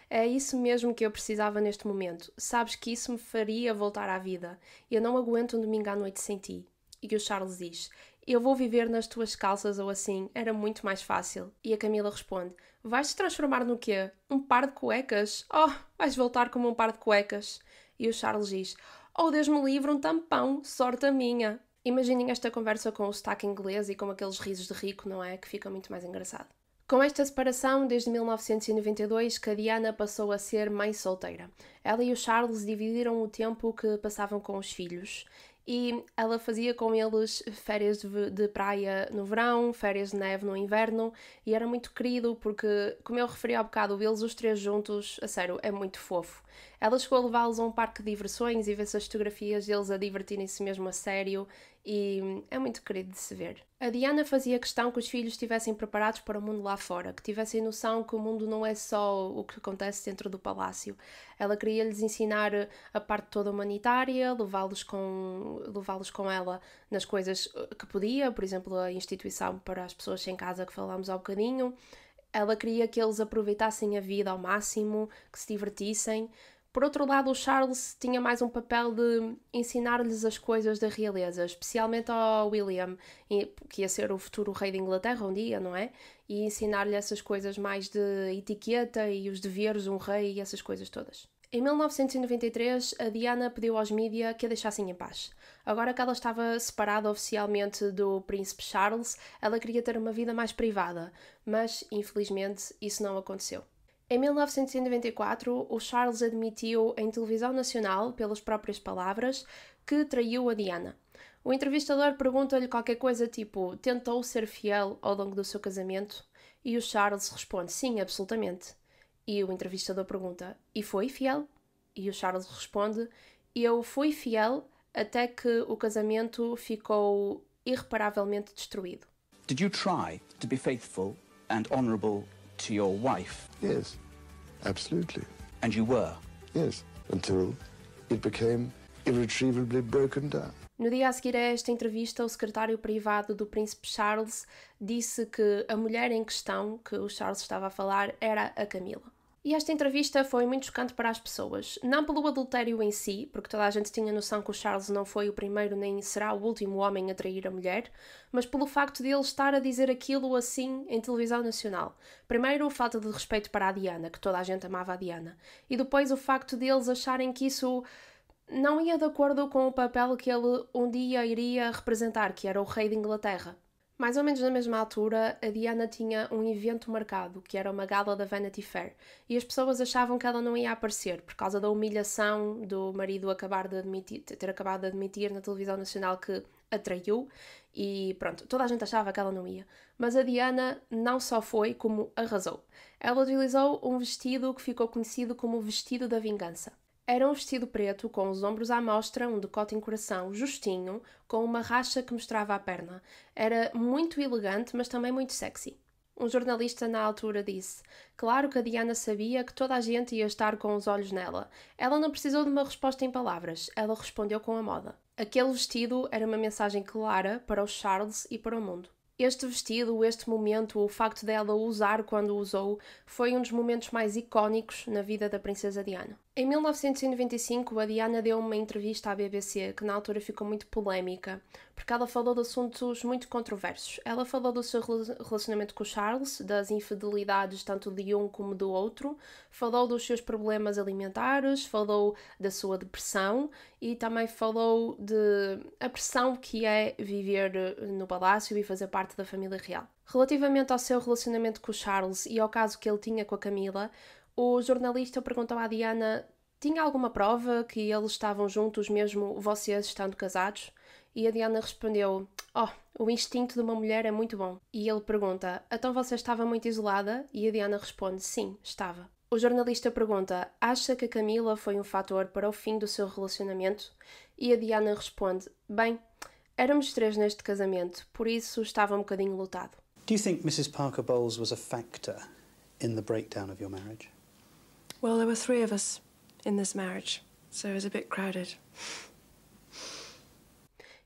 é isso mesmo que eu precisava neste momento. Sabes que isso me faria voltar à vida. Eu não aguento um domingo à noite sem ti. E o Charles diz: eu vou viver nas tuas calças ou assim, era muito mais fácil. E a Camila responde: vais-te transformar no quê? Um par de cuecas? Oh, vais voltar como um par de cuecas. E o Charles diz: oh, Deus me livre, um tampão, sorte a minha. Imaginem esta conversa com o sotaque inglês e com aqueles risos de rico, não é? Que fica muito mais engraçado. Com esta separação, desde 1992, que a Diana passou a ser mãe solteira. Ela e o Charles dividiram o tempo que passavam com os filhos. e ela fazia com eles férias de praia no verão, férias de neve no inverno, e era muito querido porque, como eu referi há bocado, eles os três juntos, a sério, é muito fofo. Ela chegou a levá-los a um parque de diversões e vê-se as fotografias deles a divertirem-se mesmo a sério, e é muito querido de se ver. A Diana fazia questão que os filhos estivessem preparados para o mundo lá fora, que tivessem noção que o mundo não é só o que acontece dentro do palácio. Ela queria-lhes ensinar a parte toda humanitária, levá-los com ela nas coisas que podia, por exemplo, a instituição para as pessoas sem casa que falámos há bocadinho. Ela queria que eles aproveitassem a vida ao máximo, que se divertissem. Por outro lado, o Charles tinha mais um papel de ensinar-lhes as coisas da realeza, especialmente ao William, que ia ser o futuro rei de Inglaterra um dia, não é? E ensinar-lhe essas coisas mais de etiqueta e os deveres de um rei e essas coisas todas. Em 1993, a Diana pediu aos mídia que a deixassem em paz. Agora que ela estava separada oficialmente do príncipe Charles, ela queria ter uma vida mais privada, mas, infelizmente, isso não aconteceu. Em 1994, o Charles admitiu em televisão nacional, pelas próprias palavras, que traiu a Diana. O entrevistador pergunta-lhe qualquer coisa tipo: tentou ser fiel ao longo do seu casamento? E o Charles responde: sim, absolutamente. E o entrevistador pergunta: e foi fiel? E o Charles responde: eu fui fiel até que o casamento ficou irreparavelmente destruído. Did you try to be faithful and honourable to your wife? Yes, absolutely. And you were? Yes, until it became irretrievably broken down. No dia a seguir a esta entrevista, o secretário privado do príncipe Charles disse que a mulher em questão, que o Charles estava a falar, era a Camila. E esta entrevista foi muito chocante para as pessoas, não pelo adultério em si, porque toda a gente tinha noção que o Charles não foi o primeiro nem será o último homem a trair a mulher, mas pelo facto de ele estar a dizer aquilo assim em televisão nacional. Primeiro, a falta de respeito para a Diana, que toda a gente amava a Diana, e depois o facto de eles acharem que isso não ia de acordo com o papel que ele um dia iria representar, que era o rei de Inglaterra. Mais ou menos na mesma altura, a Diana tinha um evento marcado, que era uma gala da Vanity Fair, e as pessoas achavam que ela não ia aparecer, por causa da humilhação do marido ter acabado de admitir na televisão nacional que a traiu, e pronto, toda a gente achava que ela não ia. Mas a Diana não só foi, como arrasou. Ela utilizou um vestido que ficou conhecido como o vestido da vingança. Era um vestido preto, com os ombros à mostra, um decote em coração justinho, com uma racha que mostrava a perna. Era muito elegante, mas também muito sexy. Um jornalista na altura disse: claro que a Diana sabia que toda a gente ia estar com os olhos nela. Ela não precisou de uma resposta em palavras, ela respondeu com a moda. Aquele vestido era uma mensagem clara para o Charles e para o mundo. Este vestido, este momento, o facto dela usar quando o usou, foi um dos momentos mais icónicos na vida da princesa Diana. Em 1995, a Diana deu uma entrevista à BBC que na altura ficou muito polémica, porque ela falou de assuntos muito controversos. Ela falou do seu relacionamento com o Charles, das infidelidades tanto de um como do outro, falou dos seus problemas alimentares, falou da sua depressão e também falou de a pressão que é viver no palácio e fazer parte da família real. Relativamente ao seu relacionamento com o Charles e ao caso que ele tinha com a Camila, o jornalista perguntou à Diana: tinha alguma prova que eles estavam juntos mesmo vocês estando casados? E a Diana respondeu: o instinto de uma mulher é muito bom. E ele pergunta: então você estava muito isolada? E a Diana responde: sim, estava. O jornalista pergunta: acha que a Camila foi um fator para o fim do seu relacionamento? E a Diana responde: bem, éramos três neste casamento, por isso estava um bocadinho lutado. Do you think Mrs. Parker Bowles was a factor in the breakdown of your marriage? Well, there were three of us in this marriage, so it was a bit crowded.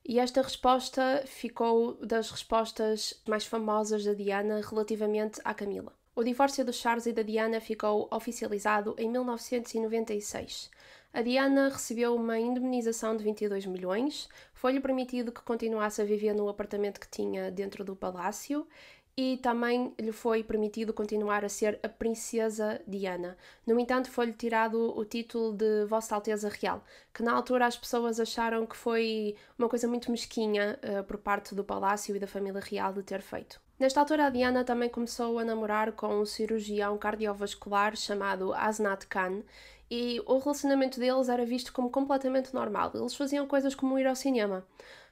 E esta resposta ficou das respostas mais famosas da Diana relativamente à Camila. O divórcio do Charles e da Diana ficou oficializado em 1996. A Diana recebeu uma indemnização de 22 milhões, foi-lhe permitido que continuasse a viver no apartamento que tinha dentro do palácio e também lhe foi permitido continuar a ser a princesa Diana. No entanto, foi-lhe tirado o título de Vossa Alteza Real, que na altura as pessoas acharam que foi uma coisa muito mesquinha por parte do palácio e da família real de ter feito. Nesta altura, a Diana também começou a namorar com um cirurgião cardiovascular chamado Asnat Khan e o relacionamento deles era visto como completamente normal. Eles faziam coisas como ir ao cinema.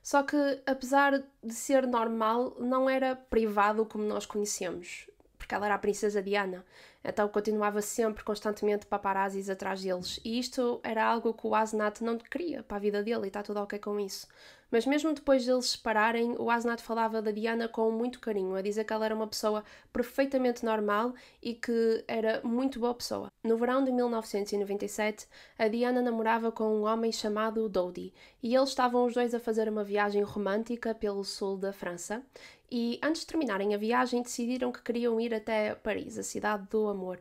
Só que, apesar de ser normal, não era privado como nós conhecemos, porque ela era a princesa Diana. Então continuava sempre, constantemente, paparazzis atrás deles. E isto era algo que o Asenat não queria para a vida dele, e está tudo ok com isso. Mas mesmo depois deles se separarem, o Asenat falava da Diana com muito carinho, a dizer que ela era uma pessoa perfeitamente normal e que era muito boa pessoa. No verão de 1997, a Diana namorava com um homem chamado Dodi, e eles estavam os dois a fazer uma viagem romântica pelo sul da França, e antes de terminarem a viagem decidiram que queriam ir até Paris, a cidade do amor.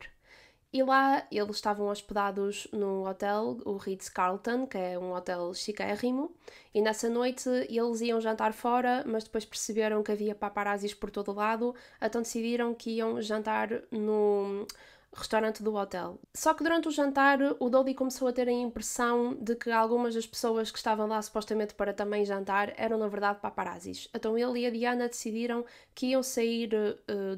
E lá eles estavam hospedados num hotel, o Ritz-Carlton, que é um hotel chiquérrimo, e nessa noite eles iam jantar fora, mas depois perceberam que havia paparazzis por todo o lado, então decidiram que iam jantar no restaurante do hotel. Só que durante o jantar o Dodi começou a ter a impressão de que algumas das pessoas que estavam lá supostamente para também jantar eram na verdade paparazzis. Então ele e a Diana decidiram que iam sair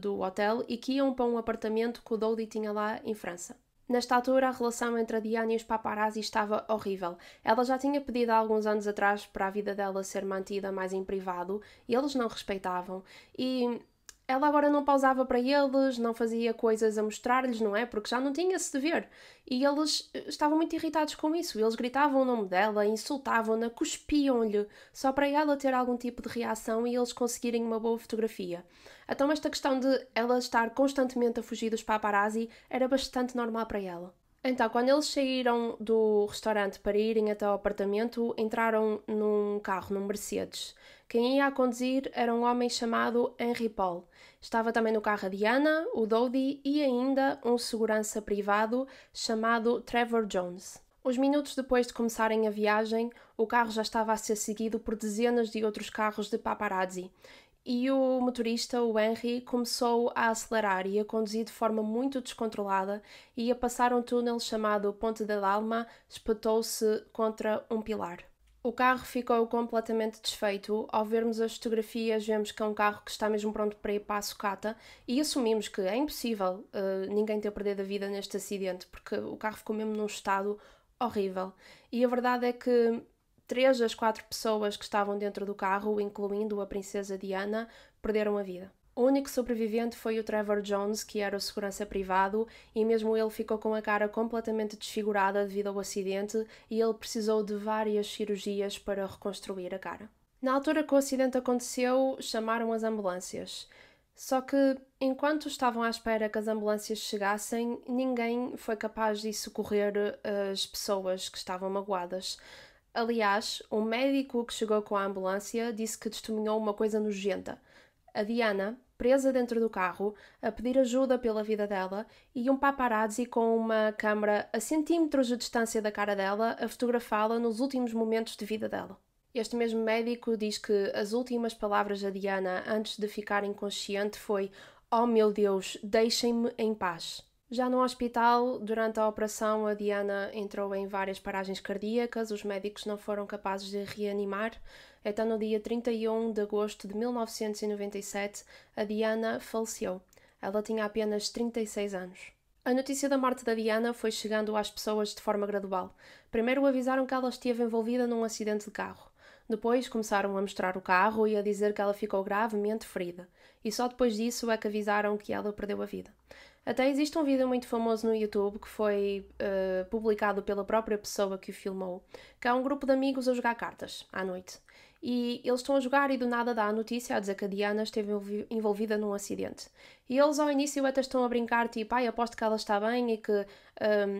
do hotel e que iam para um apartamento que o Dodi tinha lá em França. Nesta altura, a relação entre a Diana e os paparazzi estava horrível. Ela já tinha pedido há alguns anos atrás para a vida dela ser mantida mais em privado e eles não respeitavam. E ela agora não pausava para eles, não fazia coisas a mostrar-lhes, não é? Porque já não tinha esse dever. E eles estavam muito irritados com isso. Eles gritavam o nome dela, insultavam-na, cuspiam-lhe, só para ela ter algum tipo de reação e eles conseguirem uma boa fotografia. Então esta questão de ela estar constantemente a fugir dos paparazzi era bastante normal para ela. Então, quando eles saíram do restaurante para irem até ao apartamento, entraram num carro, num Mercedes. Quem ia a conduzir era um homem chamado Henry Paul. Estava também no carro a Diana, o Dodi e ainda um segurança privado chamado Trevor Jones. Uns minutos depois de começarem a viagem, o carro já estava a ser seguido por dezenas de outros carros de paparazzi. E o motorista, o Henry, começou a acelerar e a conduzir de forma muito descontrolada e a passar um túnel chamado Ponte da Alma, espetou-se contra um pilar. O carro ficou completamente desfeito. Ao vermos as fotografias, vemos que é um carro que está mesmo pronto para ir para a sucata e assumimos que é impossível ninguém ter perdido a vida neste acidente, porque o carro ficou mesmo num estado horrível. E a verdade é que 3 das 4 pessoas que estavam dentro do carro, incluindo a princesa Diana, perderam a vida. O único sobrevivente foi o Trevor Jones, que era o segurança privado, e mesmo ele ficou com a cara completamente desfigurada devido ao acidente e ele precisou de várias cirurgias para reconstruir a cara. Na altura que o acidente aconteceu, chamaram as ambulâncias. Só que, enquanto estavam à espera que as ambulâncias chegassem, ninguém foi capaz de socorrer as pessoas que estavam magoadas. Aliás, um médico que chegou com a ambulância disse que testemunhou uma coisa nojenta. A Diana, presa dentro do carro, a pedir ajuda pela vida dela, e um paparazzi com uma câmera a centímetros de distância da cara dela a fotografá-la nos últimos momentos de vida dela. Este mesmo médico diz que as últimas palavras da Diana antes de ficar inconsciente foi "Oh meu Deus, deixem-me em paz". Já no hospital, durante a operação, a Diana entrou em várias paragens cardíacas, os médicos não foram capazes de reanimar. Então, no dia 31 de agosto de 1997, a Diana faleceu. Ela tinha apenas 36 anos. A notícia da morte da Diana foi chegando às pessoas de forma gradual. Primeiro avisaram que ela esteve envolvida num acidente de carro. Depois começaram a mostrar o carro e a dizer que ela ficou gravemente ferida. E só depois disso é que avisaram que ela perdeu a vida. Até existe um vídeo muito famoso no YouTube que foi publicado pela própria pessoa que o filmou, que é um grupo de amigos a jogar cartas, à noite. E eles estão a jogar e do nada dá a notícia a dizer que a Diana esteve envolvida num acidente. E eles ao início até estão a brincar, tipo, aposto que ela está bem e que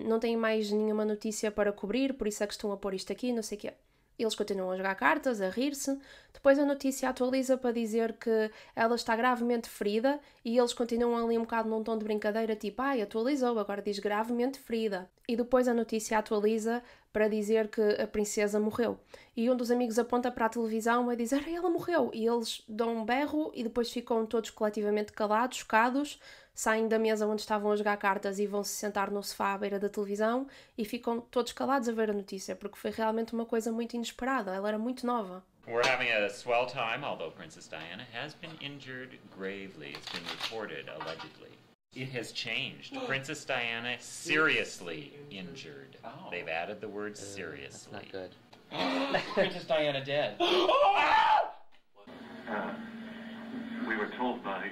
não têm mais nenhuma notícia para cobrir, por isso é que estão a pôr isto aqui, não sei o quê. Eles continuam a jogar cartas, a rir-se. Depois a notícia atualiza para dizer que ela está gravemente ferida e eles continuam ali um bocado num tom de brincadeira, tipo, atualizou, agora diz gravemente ferida. E depois a notícia atualiza para dizer que a princesa morreu. E um dos amigos aponta para a televisão a dizer, ela morreu. E eles dão um berro e depois ficam todos coletivamente calados, chocados, saem da mesa onde estavam a jogar cartas e vão se sentar no sofá à beira da televisão e ficam todos calados a ver a notícia, porque foi realmente uma coisa muito inesperada, ela era muito nova. We're having a swell time, although Princess Diana has been injured gravely. It's been reported, allegedly. It has changed. Princess Diana seriously injured. Oh. They've added the word seriously. That's not good. Princess Diana dead. We were told by,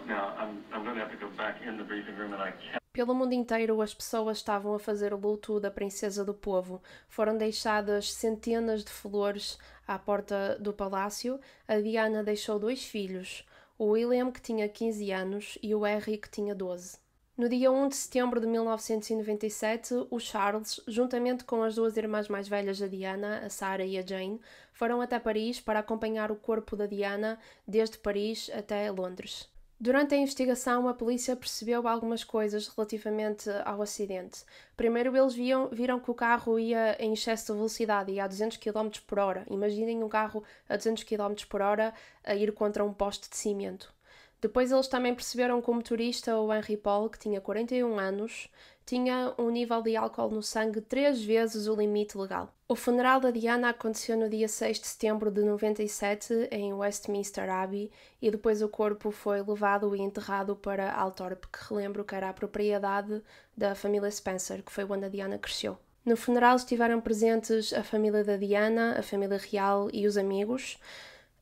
now I'm going to have to go back in the briefing room and I can't. Pelo mundo inteiro, as pessoas estavam a fazer o luto da princesa do povo. Foram deixadas centenas de flores à porta do palácio. A Diana deixou 2 filhos, o William, que tinha 15 anos, e o Harry, que tinha 12. No dia 1 de setembro de 1997, o Charles, juntamente com as 2 irmãs mais velhas da Diana, a Sarah e a Jane, foram até Paris para acompanhar o corpo da Diana desde Paris até Londres. Durante a investigação, a polícia percebeu algumas coisas relativamente ao acidente. Primeiro, eles viram que o carro ia em excesso de velocidade, ia a 200 km por hora. Imaginem um carro a 200 km por hora a ir contra um poste de cimento. Depois, eles também perceberam que o motorista, o Henry Paul, que tinha 41 anos, tinha um nível de álcool no sangue 3 vezes o limite legal. O funeral da Diana aconteceu no dia 6 de setembro de 97 em Westminster Abbey e depois o corpo foi levado e enterrado para Althorpe, que relembro que era a propriedade da família Spencer, que foi onde a Diana cresceu. No funeral estiveram presentes a família da Diana, a família real e os amigos.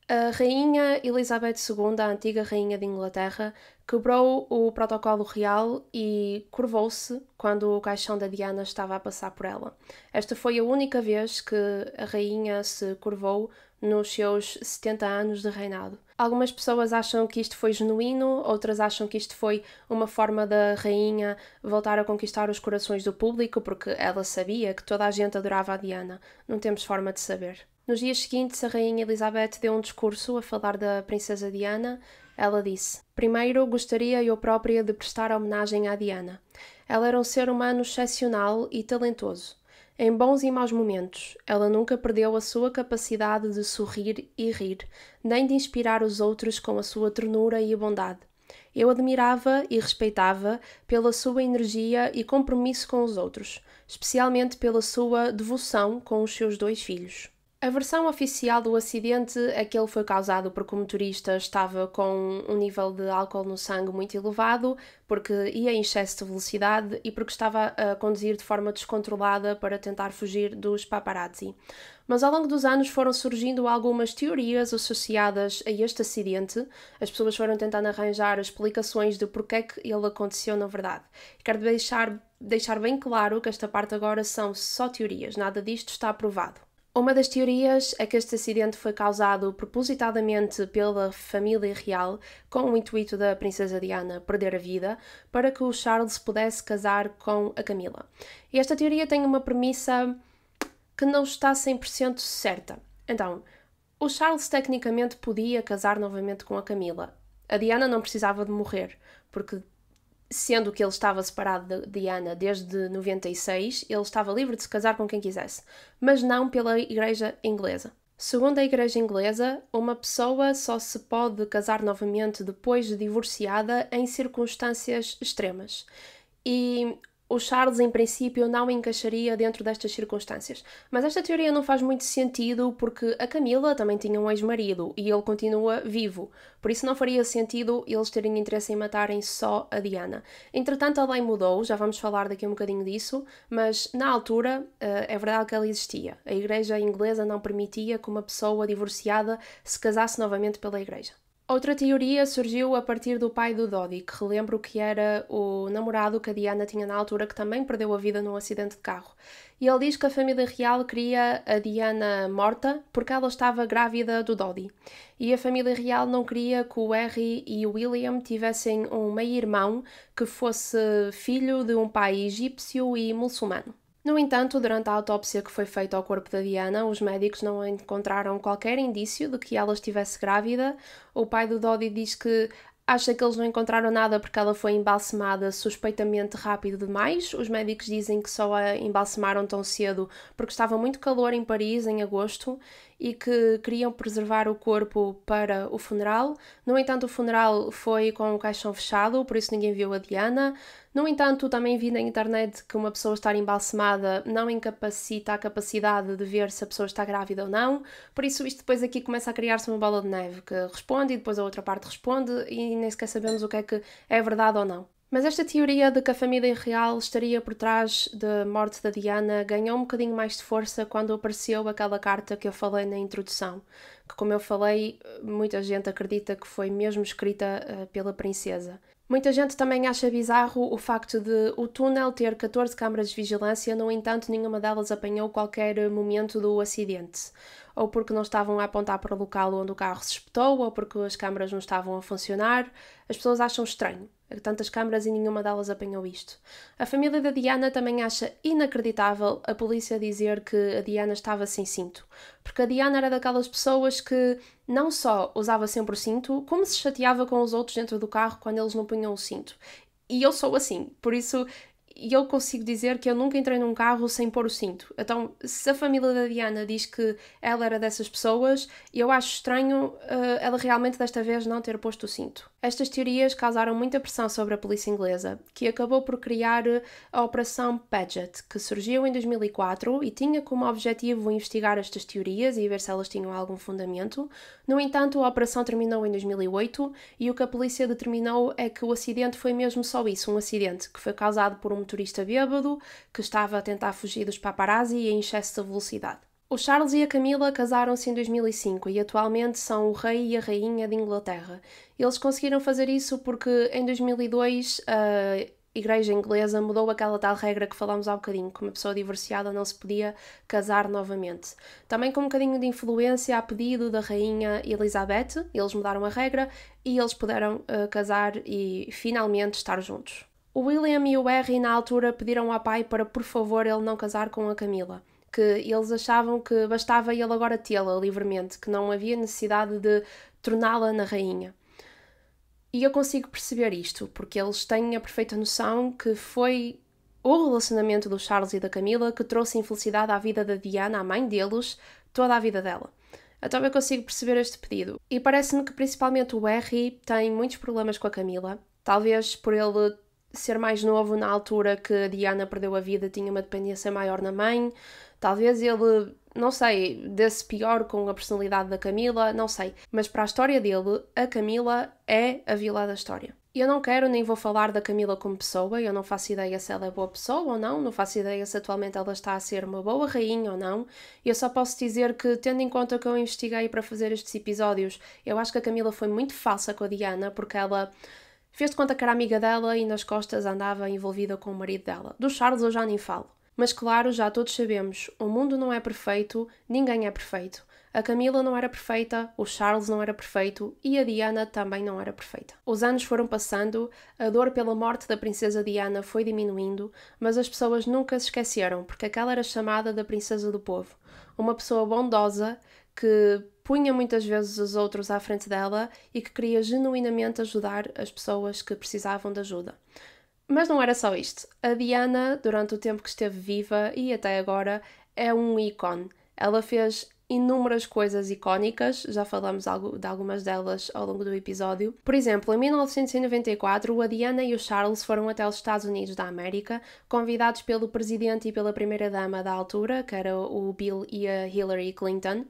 A rainha Elizabeth II, a antiga rainha de Inglaterra, quebrou o protocolo real e curvou-se quando o caixão da Diana estava a passar por ela. Esta foi a única vez que a rainha se curvou nos seus 70 anos de reinado. Algumas pessoas acham que isto foi genuíno, outras acham que isto foi uma forma da rainha voltar a conquistar os corações do público, porque ela sabia que toda a gente adorava a Diana. Não temos forma de saber. Nos dias seguintes, a rainha Elizabeth deu um discurso a falar da princesa Diana. Ela disse: "Primeiro, gostaria eu própria de prestar homenagem à Diana. Ela era um ser humano excepcional e talentoso. Em bons e maus momentos, ela nunca perdeu a sua capacidade de sorrir e rir, nem de inspirar os outros com a sua ternura e bondade. Eu admirava e respeitava pela sua energia e compromisso com os outros, especialmente pela sua devoção com os seus 2 filhos." A versão oficial do acidente é que ele foi causado porque o motorista estava com um nível de álcool no sangue muito elevado, porque ia em excesso de velocidade e porque estava a conduzir de forma descontrolada para tentar fugir dos paparazzi. Mas ao longo dos anos foram surgindo algumas teorias associadas a este acidente. As pessoas foram tentando arranjar explicações de porque é que ele aconteceu na verdade. Quero deixar bem claro que esta parte agora são só teorias, nada disto está provado. Uma das teorias é que este acidente foi causado propositadamente pela família real com o intuito da princesa Diana perder a vida para que o Charles pudesse casar com a Camila. E esta teoria tem uma premissa que não está 100% certa. Então, o Charles tecnicamente podia casar novamente com a Camila. A Diana não precisava de morrer, porque sendo que ele estava separado de Diana desde 96, ele estava livre de se casar com quem quisesse, mas não pela Igreja Inglesa. Segundo a Igreja Inglesa, uma pessoa só se pode casar novamente depois de divorciada em circunstâncias extremas. E o Charles, em princípio, não encaixaria dentro destas circunstâncias. Mas esta teoria não faz muito sentido porque a Camila também tinha um ex-marido e ele continua vivo. Por isso não faria sentido eles terem interesse em matarem só a Diana. Entretanto, a lei mudou, já vamos falar daqui um bocadinho disso, mas na altura é verdade que ela existia. A Igreja Inglesa não permitia que uma pessoa divorciada se casasse novamente pela Igreja. Outra teoria surgiu a partir do pai do Dodi, que relembro que era o namorado que a Diana tinha na altura, que também perdeu a vida num acidente de carro. E ele diz que a família real queria a Diana morta porque ela estava grávida do Dodi. E a família real não queria que o Harry e o William tivessem um meio-irmão que fosse filho de um pai egípcio e muçulmano. No entanto, durante a autópsia que foi feita ao corpo da Diana, os médicos não encontraram qualquer indício de que ela estivesse grávida. O pai do Dodi diz que acha que eles não encontraram nada porque ela foi embalsamada suspeitamente rápido demais. Os médicos dizem que só a embalsamaram tão cedo porque estava muito calor em Paris em agosto e que queriam preservar o corpo para o funeral. No entanto, o funeral foi com o caixão fechado, por isso ninguém viu a Diana. No entanto, também vi na internet que uma pessoa estar embalsamada não incapacita a capacidade de ver se a pessoa está grávida ou não. Por isso, isto depois aqui começa a criar-se uma bola de neve que responde e depois a outra parte responde e nem sequer sabemos o que é verdade ou não. Mas esta teoria de que a família real estaria por trás da morte da Diana ganhou um bocadinho mais de força quando apareceu aquela carta que eu falei na introdução, que, como eu falei, muita gente acredita que foi mesmo escrita pela princesa. Muita gente também acha bizarro o facto de o túnel ter 14 câmaras de vigilância, no entanto nenhuma delas apanhou qualquer momento do acidente. Ou porque não estavam a apontar para o local onde o carro se espetou, ou porque as câmaras não estavam a funcionar. As pessoas acham estranho tantas câmaras e nenhuma delas apanhou isto. A família da Diana também acha inacreditável a polícia dizer que a Diana estava sem cinto, porque a Diana era daquelas pessoas que não só usava sempre o cinto, como se chateava com os outros dentro do carro quando eles não punham o cinto. E eu sou assim, por isso eu consigo dizer que eu nunca entrei num carro sem pôr o cinto. Então, se a família da Diana diz que ela era dessas pessoas, eu acho estranho ela realmente desta vez não ter posto o cinto. Estas teorias causaram muita pressão sobre a polícia inglesa, que acabou por criar a Operação Paget, que surgiu em 2004 e tinha como objetivo investigar estas teorias e ver se elas tinham algum fundamento. No entanto, a operação terminou em 2008 e o que a polícia determinou é que o acidente foi mesmo só isso, um acidente que foi causado por um motorista bêbado que estava a tentar fugir dos paparazzi e em excesso de velocidade. O Charles e a Camila casaram-se em 2005 e atualmente são o rei e a rainha de Inglaterra. Eles conseguiram fazer isso porque em 2002 a Igreja Inglesa mudou aquela tal regra que falámos há bocadinho, que uma pessoa divorciada não se podia casar novamente. Também com um bocadinho de influência a pedido da rainha Elizabeth, eles mudaram a regra e eles puderam casar e finalmente estar juntos. O William e o Harry na altura pediram ao pai para por favor ele não casar com a Camila, que eles achavam que bastava ele agora tê-la livremente, que não havia necessidade de torná-la na rainha. E eu consigo perceber isto, porque eles têm a perfeita noção que foi o relacionamento do Charles e da Camila que trouxe infelicidade à vida da Diana, a mãe deles, toda a vida dela. Então eu consigo perceber este pedido. E parece-me que principalmente o Harry tem muitos problemas com a Camila, talvez por ele ser mais novo na altura que a Diana perdeu a vida, tinha uma dependência maior na mãe, talvez ele, não sei, desse pior com a personalidade da Camila, não sei, mas para a história dele, a Camila é a vilã da história. Eu não quero nem vou falar da Camila como pessoa, eu não faço ideia se ela é boa pessoa ou não faço ideia se atualmente ela está a ser uma boa rainha ou não, eu só posso dizer que, tendo em conta que eu investiguei para fazer estes episódios, eu acho que a Camila foi muito falsa com a Diana, porque ela fez de conta que era amiga dela e nas costas andava envolvida com o marido dela. Do Charles eu já nem falo. Mas claro, já todos sabemos, o mundo não é perfeito, ninguém é perfeito. A Camila não era perfeita, o Charles não era perfeito e a Diana também não era perfeita. Os anos foram passando, a dor pela morte da princesa Diana foi diminuindo, mas as pessoas nunca se esqueceram, porque aquela era chamada da princesa do povo. Uma pessoa bondosa que punha muitas vezes os outros à frente dela e que queria genuinamente ajudar as pessoas que precisavam de ajuda. Mas não era só isto. A Diana, durante o tempo que esteve viva e até agora, é um ícone. Ela fez inúmeras coisas icónicas, já falamos de algumas delas ao longo do episódio. Por exemplo, em 1994, a Diana e o Charles foram até os Estados Unidos da América, convidados pelo presidente e pela primeira-dama da altura, que era o Bill e a Hillary Clinton.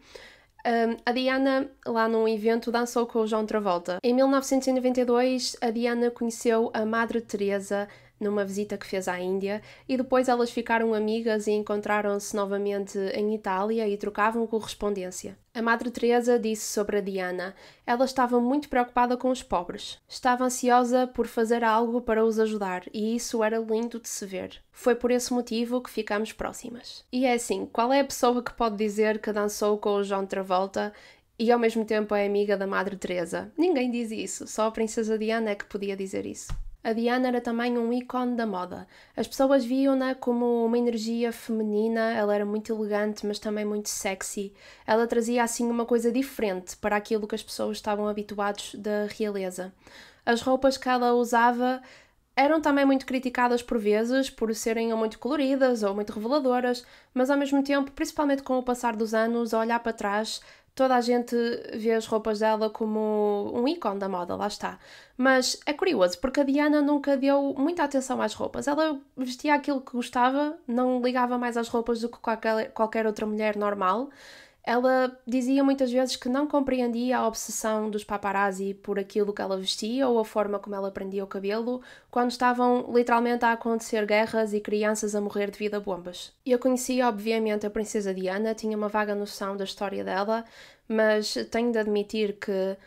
A Diana, lá num evento, dançou com o John Travolta. Em 1992, a Diana conheceu a Madre Teresa numa visita que fez à Índia e depois elas ficaram amigas e encontraram-se novamente em Itália e trocavam correspondência. A Madre Teresa disse sobre a Diana: ela estava muito preocupada com os pobres. Estava ansiosa por fazer algo para os ajudar e isso era lindo de se ver. Foi por esse motivo que ficamos próximas. E é assim, qual é a pessoa que pode dizer que dançou com o John Travolta e ao mesmo tempo é amiga da Madre Teresa? Ninguém diz isso, só a princesa Diana é que podia dizer isso. A Diana era também um ícone da moda. As pessoas viam-na como uma energia feminina, ela era muito elegante, mas também muito sexy. Ela trazia assim uma coisa diferente para aquilo que as pessoas estavam habituados da realeza. As roupas que ela usava eram também muito criticadas por vezes, por serem ou muito coloridas ou muito reveladoras, mas ao mesmo tempo, principalmente com o passar dos anos, a olhar para trás, toda a gente vê as roupas dela como um ícone da moda, lá está. Mas é curioso, porque a Diana nunca deu muita atenção às roupas. Ela vestia aquilo que gostava, não ligava mais às roupas do que qualquer outra mulher normal. Ela dizia muitas vezes que não compreendia a obsessão dos paparazzi por aquilo que ela vestia ou a forma como ela prendia o cabelo, quando estavam literalmente a acontecer guerras e crianças a morrer devido a bombas. Eu conhecia, obviamente, a princesa Diana, tinha uma vaga noção da história dela, mas tenho de admitir que,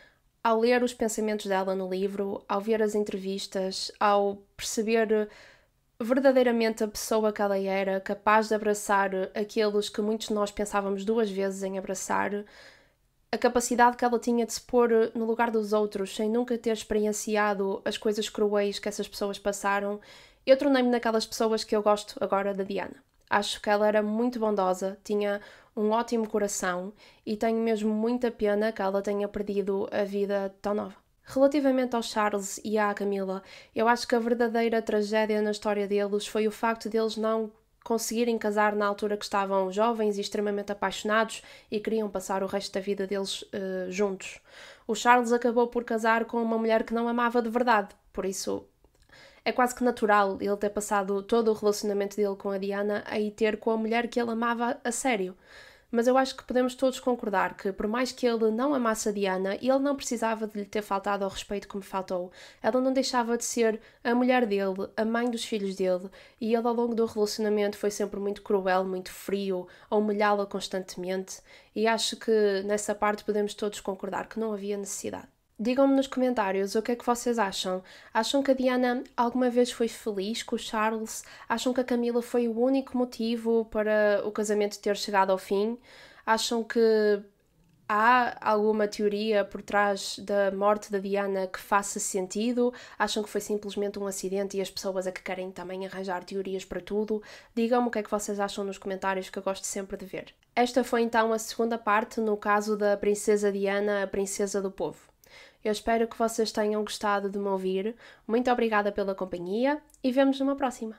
ao ler os pensamentos dela no livro, ao ver as entrevistas, ao perceber verdadeiramente a pessoa que ela era, capaz de abraçar aqueles que muitos de nós pensávamos duas vezes em abraçar, a capacidade que ela tinha de se pôr no lugar dos outros sem nunca ter experienciado as coisas cruéis que essas pessoas passaram, eu tornei-me naquelas pessoas que eu gosto agora da Diana. Acho que ela era muito bondosa, tinha um ótimo coração e tenho mesmo muita pena que ela tenha perdido a vida tão nova. Relativamente ao Charles e à Camila, eu acho que a verdadeira tragédia na história deles foi o facto deles não conseguirem casar na altura que estavam jovens e extremamente apaixonados e queriam passar o resto da vida deles juntos. O Charles acabou por casar com uma mulher que não amava de verdade, por isso é quase que natural ele ter passado todo o relacionamento dele com a Diana a ir ter com a mulher que ele amava a sério. Mas eu acho que podemos todos concordar que, por mais que ele não amasse a Diana, ele não precisava de lhe ter faltado ao respeito como faltou. Ela não deixava de ser a mulher dele, a mãe dos filhos dele, e ele ao longo do relacionamento foi sempre muito cruel, muito frio, a humilhá-la constantemente, e acho que nessa parte podemos todos concordar que não havia necessidade. Digam-me nos comentários o que é que vocês acham. Acham que a Diana alguma vez foi feliz com o Charles? Acham que a Camila foi o único motivo para o casamento ter chegado ao fim? Acham que há alguma teoria por trás da morte da Diana que faça sentido? Acham que foi simplesmente um acidente e as pessoas é que querem também arranjar teorias para tudo? Digam-me o que é que vocês acham nos comentários, que eu gosto sempre de ver. Esta foi então a segunda parte no caso da princesa Diana, a princesa do povo. Eu espero que vocês tenham gostado de me ouvir. Muito obrigada pela companhia e vemo-nos numa próxima.